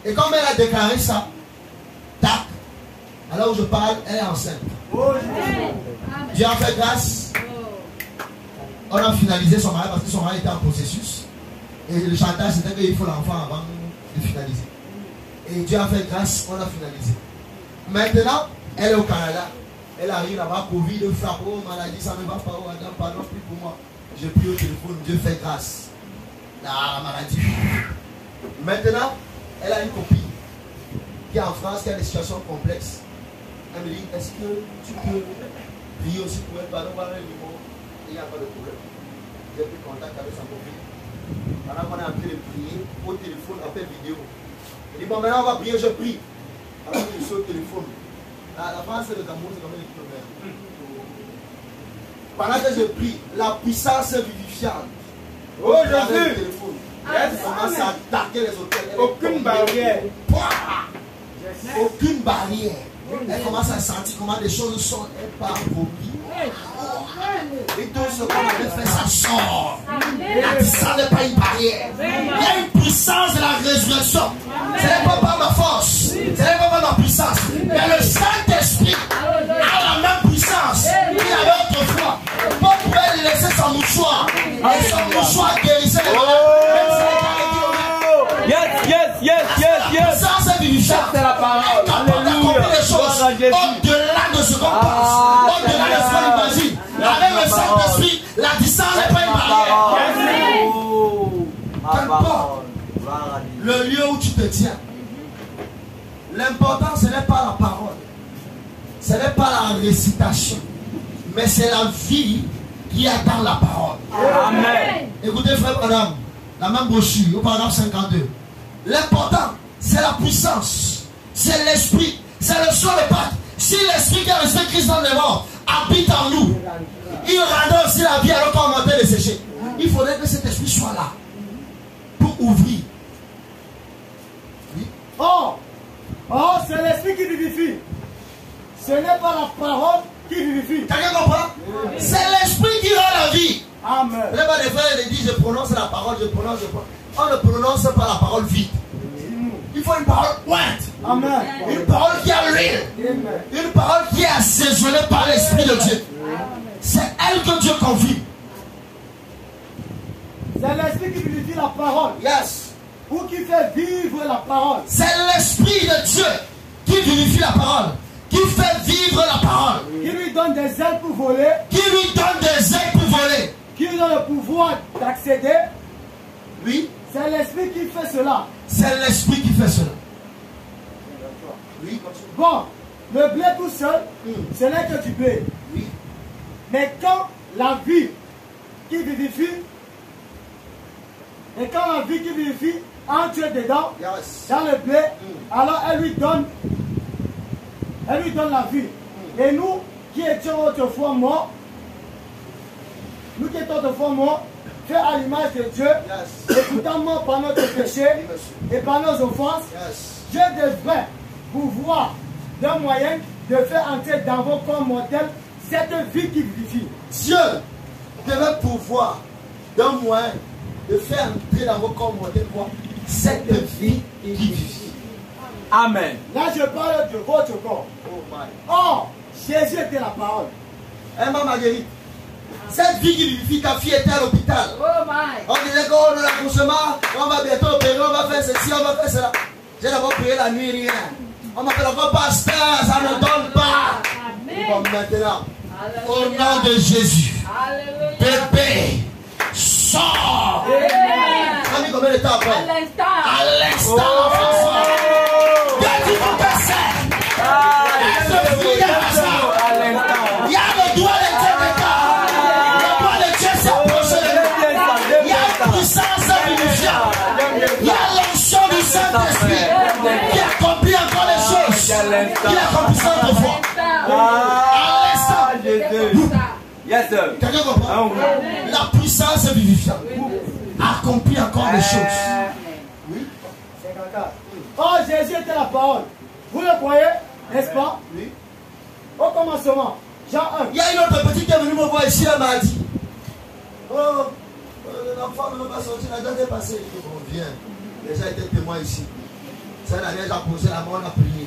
Et comme elle a déclaré ça, tac, alors où je parle, elle est enceinte. Dieu a fait grâce. On a finalisé son mariage parce que son mariage était en processus. Et le chantage c'était qu'il faut l'enfant avant de finaliser. Et Dieu a fait grâce, on a finalisé. Maintenant, elle est au Canada. Elle arrive là-bas, Covid, frappe, oh maladie, ça ne va pas, oh Adam, pardon, plus pour moi. J'ai pris au téléphone, Dieu fait grâce. La maladie. Maintenant, elle a une copine qui est en France, qui a des situations complexes. Elle me dit, est-ce que tu peux prier aussi pour elle? Pardon, voilà le numéro. Il n'y a pas de problème. J'ai pris contact avec sa copine. Pendant qu'on est en train de prier, au téléphone, appel vidéo. Il dit, bon, maintenant on va prier, je prie. Alors je suis au téléphone. La France et le Cameroun, c'est comme les kilomètres. Pendant que je prie, la puissance vivifiante. Oh Jésus! Elle commence à attaquer les hôtels. Aucune barrière. Aucune barrière. Elle commence à sentir comment les choses sont. Elle part au lit. Et tout ce qu'on avait fait, ça sort. La puissance n'est pas une barrière. Il y a une puissance de la résurrection. Ce n'est pas par ma force. Ce n'est pas par ma puissance. Mais le Saint-Esprit a la même puissance qu'il avait autrefois. Paul pouvait laisser son mouchoir. Et son mouchoir guérissait les Yes. Ça, c'est vivifiant. C'est la parole. Alléluia. Au-delà de ce qu'on pense, au-delà de ce qu'on imagine. Avec le Saint-Esprit, la distance n'est pas une barrière. Qu'importe le lieu où tu te tiens, l'important ce n'est pas la parole, ce n'est pas la récitation, mais c'est la vie qui est dans la parole. Amen. Écoutez frère Branham, la même brochure, au paragraphe 52. L'important, c'est la puissance, c'est l'esprit, c'est le son de Pâques. Si l'esprit qui a resté Christ dans les morts habite en nous, il rendra aussi la vie alors qu'on est en train de sécher. Il faudrait que cet esprit soit là pour ouvrir. Oui. Oh, c'est l'esprit qui vivifie. Ce n'est pas la parole qui vivifie. Quelqu'un comprend? C'est l'esprit qui rend la vie. Amen. Les frères disent, je prononce la parole, je prononce. On ne prononce pas la parole vide. Il Il faut une parole pointe. Amen. Une parole qui a l'huile. Amen. Une parole qui est assaisonnée par l'Esprit de Dieu. C'est elle que Dieu confie. C'est l'esprit qui vivifie la parole. Yes. Ou qui fait vivre la parole. C'est l'Esprit de Dieu qui vivifie la parole. Qui fait vivre la parole. Qui lui donne des ailes pour voler. Qui lui donne des ailes pour voler. Qui lui donne le pouvoir d'accéder. Oui. C'est l'esprit qui fait cela. C'est l'Esprit qui fait cela. Oui. Bon, le blé tout seul, ce n'est que du blé. Oui. Mais quand la vie qui vivifie, entre dedans, Yes. dans le blé, alors elle lui donne la vie. Et nous qui étions autrefois morts, faits à l'image de Dieu, Yes. et pourtant morts par notre péché et par nos offenses, Yes. Dieu devrait pouvoir d'un moyen de faire entrer dans vos corps mortels cette vie qui vivifie. Dieu devait pouvoir d'un moyen de faire entrer dans vos corps mortels quoi? Cette vie qui vivifie. Amen. Là, je parle de votre corps. Oh my. Or, Jésus était la parole. Maman Marguerite, cette vie qui vivifie, ta fille était à l'hôpital. Oh my. On disait qu'on a l'accouchement, on va bientôt opérer, on va faire ceci, on va faire cela. J'ai d'abord prié la nuit, rien. On m'appelle encore pasteur, ça ne donne pas. Bon, maintenant, au nom de Jésus, Alléluia. bébé, sors. Ça a mis combien de temps après? À l'instant. À l'instant, l'enfant sort. Qu'est-ce qu'on peut faire? Il y a le doigt de Dieu dedans. Le doigt de Dieu s'approche de nous. Il y a une puissance vivifiante. Il y a l'onction du Saint-Esprit qui accomplit encore les choses. Il accomplissait autrefois. À l'instant. Jésus. Yes, sir. Quelqu'un comprend? La puissance vivifiante accomplit encore les choses. Oui. C'est caca. Or, Jésus était la parole. Vous le croyez, n'est-ce pas? Oui. Au commencement, Jean 1. Il y a une autre petite qui est venue me voir ici, elle m'a dit, oh, l'enfant ne veut pas sortir, la date est passée. Je dis, bon, viens. Déjà été témoin ici. Ça n'a rien à poser la main, on a prié.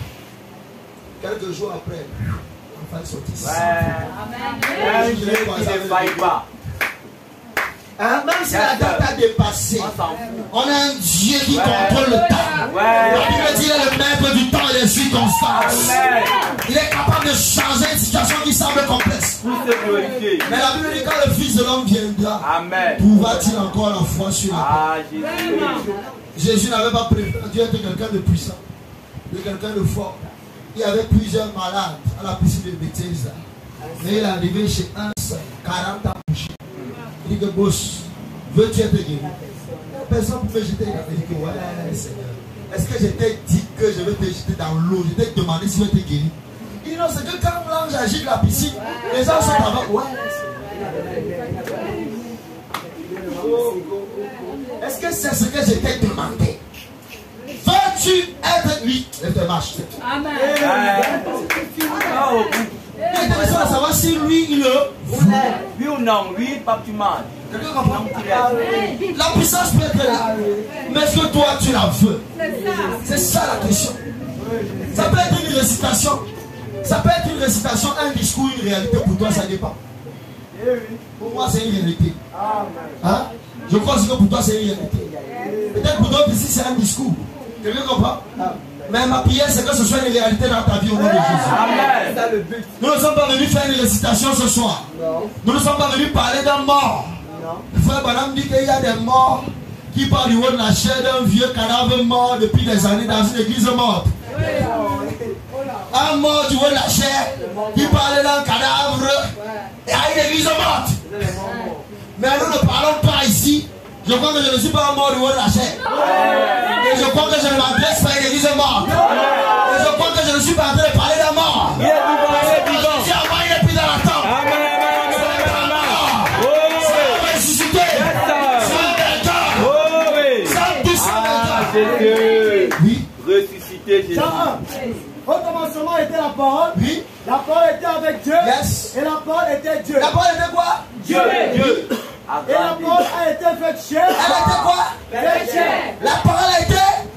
Quelques jours après, l'enfant est sorti ici. Un Dieu qui ne faille pas. Hein? Même si la date a dépassé, On s'en fout. on a un Dieu qui contrôle le temps. Ouais. La Bible dit qu'il est le maître du temps et des circonstances. Amen. Il est capable de changer une situation qui semble complexe. Tout se glorifier. Mais la Bible dit que quand le Fils de l'homme viendra, Amen. pourra-t-il encore la foi sur la terre? Ah, Jésus. Jésus n'avait pas prétendu être quelqu'un de puissant, de quelqu'un de fort. Il y avait plusieurs malades à la piscine de Bethesda. Mais il est arrivé chez un seul, 40 ans couché. Il dit que boss, veux-tu être guéri? Personne ne pouvait jeter. Il avait dit que ouais, Seigneur. Est-ce que je t'ai dit que je vais te jeter dans l'eau? Je t'ai demandé si tu veux être guéri. Il dit non, c'est que quand l'ange agit de la piscine, les gens sont avant. Ouais. Est-ce que c'est ce que je t'ai demandé? Veux-tu être lui? Lève tes marches. Amen. Ah, au bout. Il est intéressant de savoir si lui, il le voulait. Oui ou non? Oui, pas tu manges. Quelqu'un comprend? La puissance peut être là. Mais est-ce que toi, tu la veux? C'est ça la question. Ça peut être une récitation. Ça peut être une récitation, un discours, une réalité. Pour toi, ça dépend. Pour moi, c'est une réalité. Hein? Je crois aussi que pour toi, c'est une réalité. Peut-être pour d'autres ici, c'est un discours. Quelqu'un comprend? Mais ma prière, c'est que ce soit une réalité dans ta vie au nom de Jésus. Amen. Nous ne sommes pas venus faire une récitation ce soir. Nous ne sommes pas venus parler d'un mort. Le frère Branham dit qu'il y a des morts qui parlent du haut de la chair d'un vieux cadavre mort depuis des années dans une église morte. Un mort du haut de la chair qui parlait d'un cadavre et à une église morte. Mais nous ne parlons pas ici. Je crois que je ne suis pas un mort du haut de la chair. Et je crois que je ne m'adresse pas à une église morte. Et je crois que je ne suis pas en train de parler d'un mort. Il est vivant, il est vivant. J'ai envoyé les pieds dans la tombe. Amen, Ressuscité. Jésus. Oui. Ressuscité, Jésus. Jean 1. Au commencement était la parole. Oui. La parole était avec Dieu. Yes. Et la parole était Dieu. La parole était quoi? Dieu. Dieu. Et la parole a été faite chair. Elle était quoi? Faite chair. La parole a été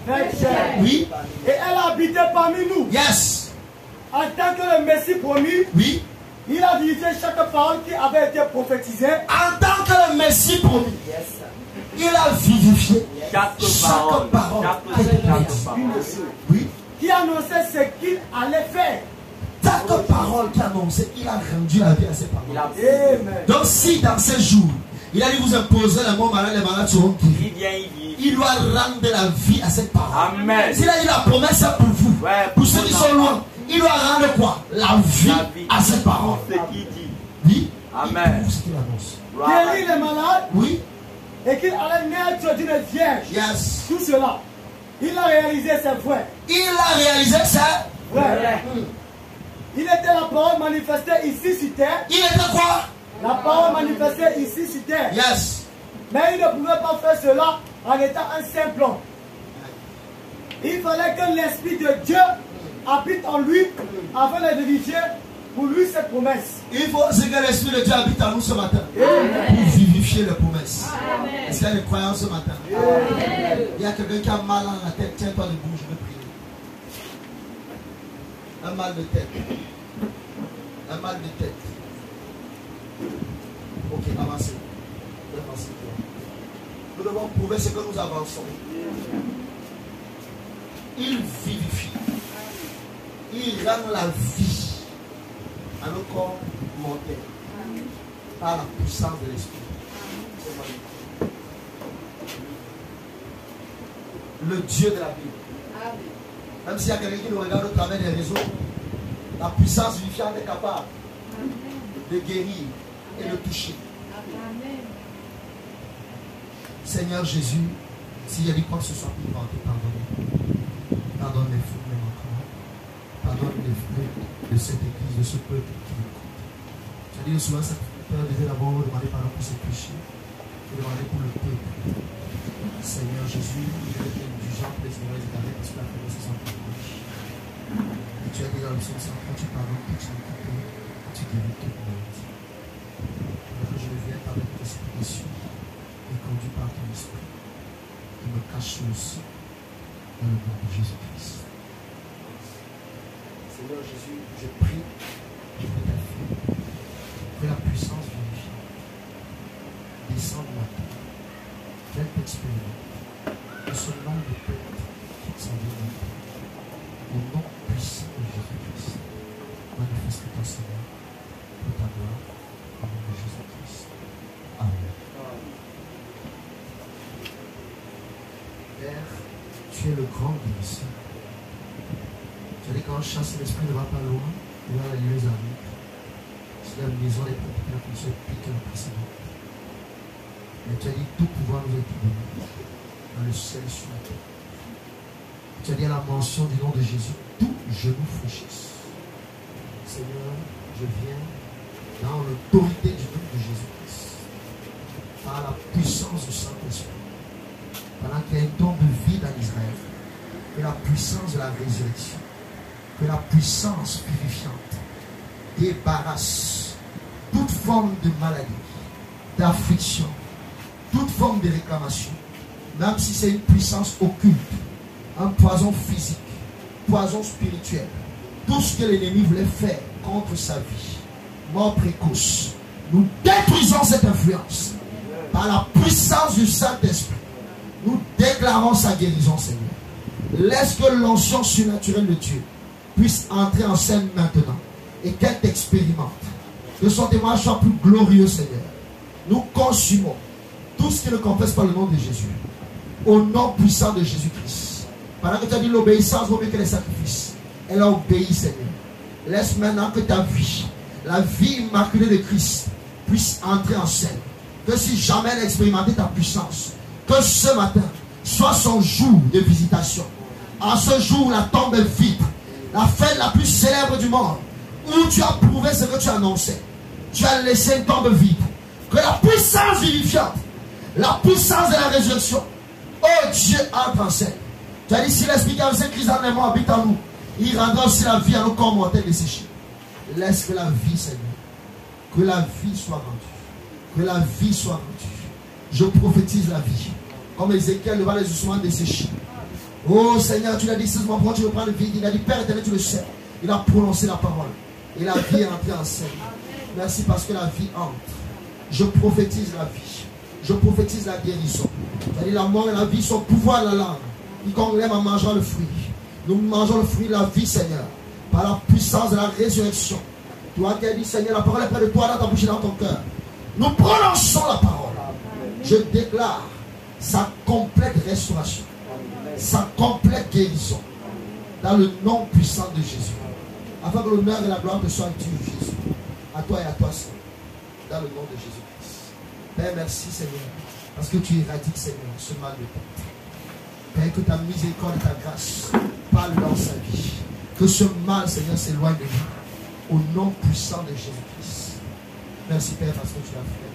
faite chair. Oui. Et elle a habité parmi nous. Yes. En tant que le Messie promis, Oui. il a dirigé chaque parole qui avait été prophétisée. En tant que le Messie promis, il a vivifié Chaque parole. parole. Chaque parole. Oui. Qui annonçait ce qu'il allait faire. Chaque parole qui annonçait, il a rendu la vie à ses paroles. Amen. Donc si dans ces jours, il a dit vous imposer les mots malades, les malades seront guéris. Il doit rendre la vie à cette parole. Amen. S'il a dit la promesse c'est pour vous, Ouais, pour ceux qui sont loin, il doit rendre quoi? La vie à cette parole. Ce qu'il dit. Oui. Amen. C'est ce qu'il annonce. Guérir les malades. Oui. Et qu'il allait naître d'une vierge. Yes. Tout cela. Il a réalisé ses vrais. Il a réalisé ça. Vrai. Il était la parole manifestée ici sur terre. Il était quoi? La parole manifestée ici sur terre. Yes. Mais il ne pouvait pas faire cela en étant un simple homme. Il fallait que l'Esprit de Dieu habite en lui afin de vérifier pour lui cette promesse. Il faut que l'Esprit de Dieu habite en nous ce matin. Pour vivifier les promesses. Est-ce qu'il y a des croyants ce matin? Il y a quelqu'un qui a mal dans la tête. Tiens-toi debout, je vais prier. Un mal de tête. Un mal de tête. Ok, avancez. Avancez. Nous devons prouver ce que nous avançons. Il vivifie. Il rend la vie à nos corps mortels par la puissance de l'Esprit. Le Dieu de la Bible. Même s'il y a quelqu'un qui nous regarde au travers des réseaux, la puissance vivifiante est capable de guérir et de toucher. Seigneur Jésus, s'il y a des quoi que ce soit pour vanter, pardonne. Pardonne les fous, les manquements. Pardonne les fruits de cette église, de ce peuple qui écoute. Tu as dit souvent, ça Père devait d'abord demander pardon pour ses péchés et demander pour le peuple. Seigneur Jésus, il est indulgent pour les ignorants et égarés parce que la faiblesse est sans reproche. Et tu as dit dans le psaume 100, tu pardonnes toute iniquité, tu guéris toute maladie. Alors je viens par tes explications et conduit par ton esprit. Il me cache sous le sang dans le nom de Jésus-Christ. Seigneur Jésus, je prie pour ta fille, que la puissance vivifiante descende maintenant. Qu'elle t'expérimente que ce nombre de têtes qui s'en viennent au nom puissant de Jésus-Christ. Manifeste ton Seigneur pour ta gloire au nom de Jésus-Christ. Amen. Père, tu es le grand guérisseur. Tu as dit quand on chasse l'esprit ne va pas loin, il va la lieuse arrive. C'est la maison des pratiques qui se pique la précédente. Mais tu as dit tout pouvoir nous est donné dans le ciel et sur la terre. Tu as dit à la mention du nom de Jésus, tout genou fléchisse. Seigneur, je viens dans l'autorité du nom de Jésus-Christ, par la puissance du Saint-Esprit, pendant qu'il y a un temps de vie dans Israël, que la puissance de la résurrection, que la puissance vivifiante débarrasse toute forme de maladie, d'affliction, toute forme de réclamation, même si c'est une puissance occulte, un poison physique, poison spirituel, tout ce que l'ennemi voulait faire contre sa vie, mort précoce, nous détruisons cette influence par la puissance du Saint-Esprit. Nous déclarons sa guérison, Seigneur. Laisse que l'onction surnaturelle de Dieu puisse entrer en scène maintenant et qu'elle t'expérimente. Que son témoignage soit plus glorieux, Seigneur. Nous consumons tout ce qui ne confesse pas le nom de Jésus. Au nom puissant de Jésus-Christ. Pendant que tu as dit l'obéissance vaut mieux que les sacrifices. Elle a obéi, Seigneur. Laisse maintenant que ta vie, la vie immaculée de Christ, puisse entrer en scène. Que si jamais elle a expérimenté ta puissance, que ce matin soit son jour de visitation. En ce jour, la tombe est vide. La fête la plus célèbre du monde, où tu as prouvé ce que tu annonçais. Tu as laissé une tombe vide. Que la puissance vivifiante, la puissance de la résurrection, oh Dieu, entre en scène. Tu as dit, si l'Esprit qui a fait Christ en moi habite en nous, il rendra aussi la vie à nos corps mortels desséchés. Laisse que la vie, Seigneur, que la vie soit rendue. Que la vie soit rendue. Je prophétise la vie. Comme Ézéchiel devant les ossements desséchés. Oh Seigneur, tu l'as dit, c'est mon point, tu reprends le vide. Il a dit, Père éternel, tu le sais. Il a prononcé la parole. Et la vie est entrée en scène. Merci parce que la vie entre. Je prophétise la vie. Je prophétise la guérison. C'est-à-dire la mort et la vie sont pouvoir de la langue. Quiconque l'aime en mangeant le fruit. Nous mangeons le fruit de la vie, Seigneur. Par la puissance de la résurrection. Toi qui as dit, Seigneur, la parole est près de toi, dans ta bouche et dans ton cœur. Nous prononçons la parole. Je déclare sa complète restauration. Sa complète guérison. Dans le nom puissant de Jésus. Afin que l'honneur et la gloire te soient dus, Jésus. À toi et à toi, Seigneur. Dans le nom de Jésus-Christ. Père, merci, Seigneur. Parce que tu éradiques, Seigneur, ce mal de tête. Père, que ta miséricorde et ta grâce parlent dans sa vie. Que ce mal, Seigneur, s'éloigne de nous. Au nom puissant de Jésus-Christ. Merci, Père, parce que tu l'as fait.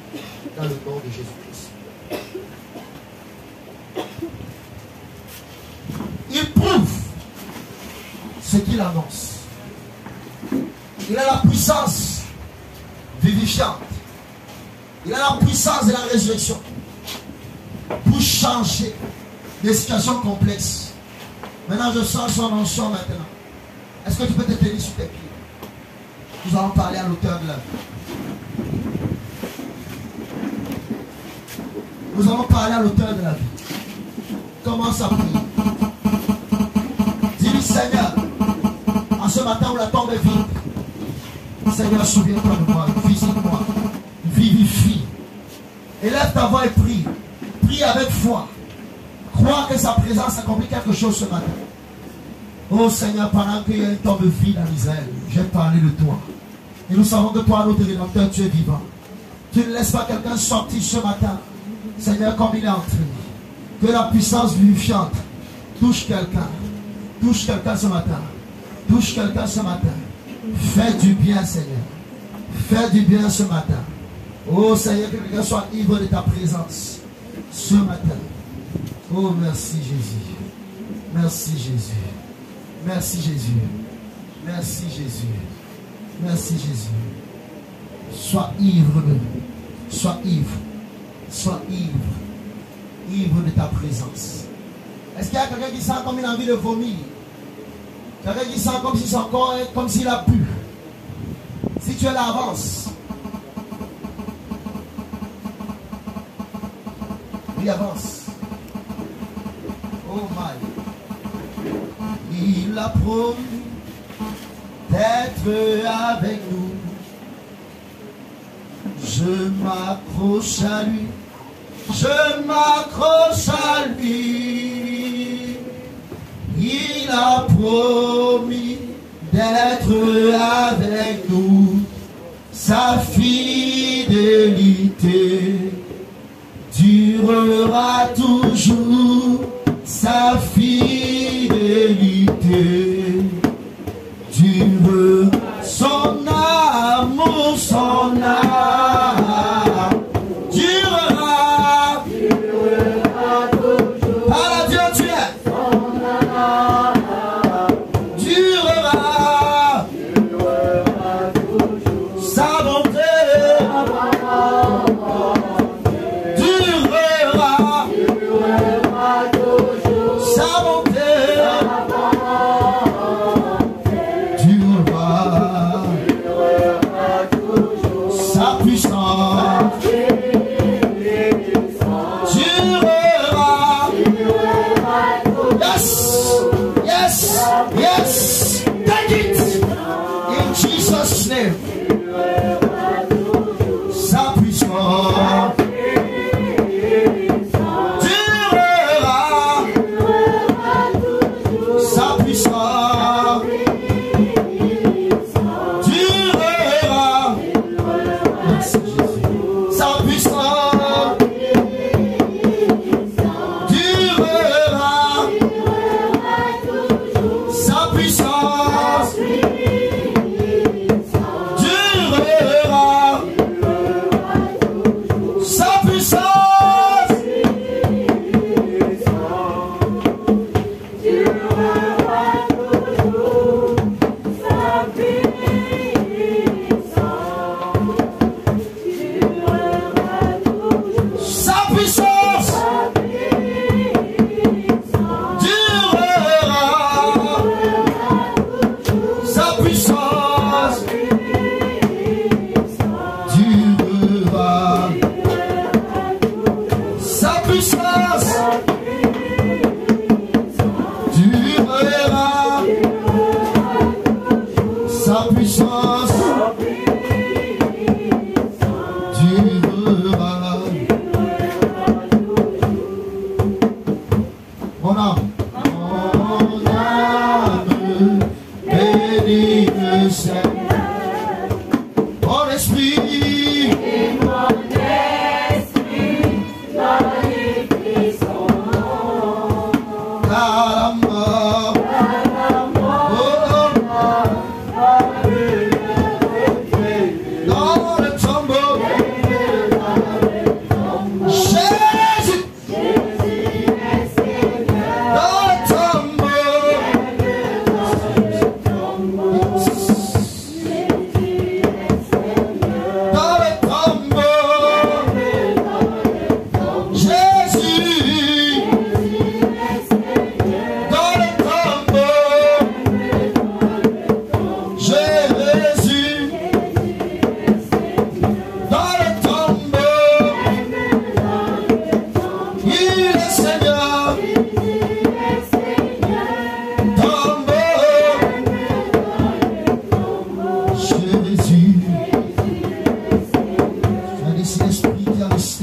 Dans le nom de Jésus-Christ. Il prouve ce qu'il annonce. Il a la puissance vivifiante. Il a la puissance de la résurrection pour changer des situations complexes. Maintenant, je sens son onction maintenant. Est-ce que tu peux te tenir sur tes pieds? Nous allons parler à l'auteur de la vie. Nous allons parler à l'auteur de la vie. Commence à prier. Dis-lui, Seigneur, en ce matin où la tombe est vide, Seigneur, souviens-toi de moi, visite-moi, vivifie. Élève ta voix et prie. Prie avec foi. Crois que sa présence accomplit quelque chose ce matin. Oh Seigneur, pendant qu'il y a une tombe vide en Israël, j'ai parlé de toi. Et nous savons que toi, notre Rédempteur, tu es vivant. Tu ne laisses pas quelqu'un sortir ce matin, Seigneur, comme il est entré. Que la puissance vivifiante touche quelqu'un. Touche quelqu'un ce matin. Touche quelqu'un ce matin. Fais du bien, Seigneur. Fais du bien ce matin. Oh Seigneur, que quelqu'un soit ivre de ta présence ce matin. Oh merci Jésus. Merci Jésus. Merci Jésus. Merci Jésus. Merci Jésus. Sois ivre de nous. Sois ivre. Sois ivre. Ivre de ta présence. Est-ce qu'il y a quelqu'un qui sent comme une envie de vomir? Quelqu'un qui sent comme si son corps est comme s'il a pu. Si tu es là, avance. Oui, avance. Oh my. Il a promis d'être avec nous. Je m'accroche à lui. Je m'accroche à lui. Il a promis d'être avec nous. Sa fidélité durera toujours. Sa fidélité durera. Son amour, son âme durera. Durera toujours. Par Dieu tu es. Son âme durera. Durera toujours. Sa bonté durera. Durera toujours. Sa bonté durera. Sa puissance durera. Yes, yes, yes. Take it in Jesus' name. Sa puissance durera. Sa puissance durera. Merci Jésus. Sa puissance durera. Sa puissance durera. Sa puissance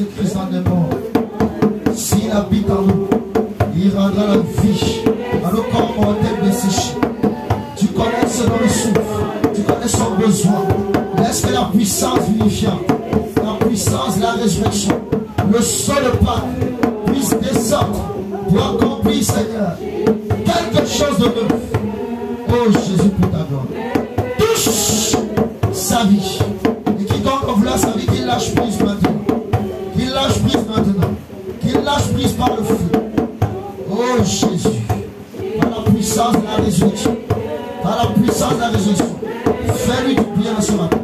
Lorsque Christ en est mort, s'il habite en nous, il rendra la vie à nos corps mortels desséchés. Tu connais ce dont il souffre, tu connais son besoin. Laisse que la puissance vivifiante, la puissance de la résurrection, le sang de Pâques puisse descendre pour accomplir, Seigneur, quelque chose de neuf. Oh Jésus, pour ta gloire. Touche sa vie. Et quiconque vouloir sa vie, qu'il lâche prise maintenant. Qu'il lâche prise maintenant. Qu'il lâche prise par le feu. Oh Jésus, par la puissance de la résurrection, par la puissance de la résurrection, fais-lui du bien ce matin.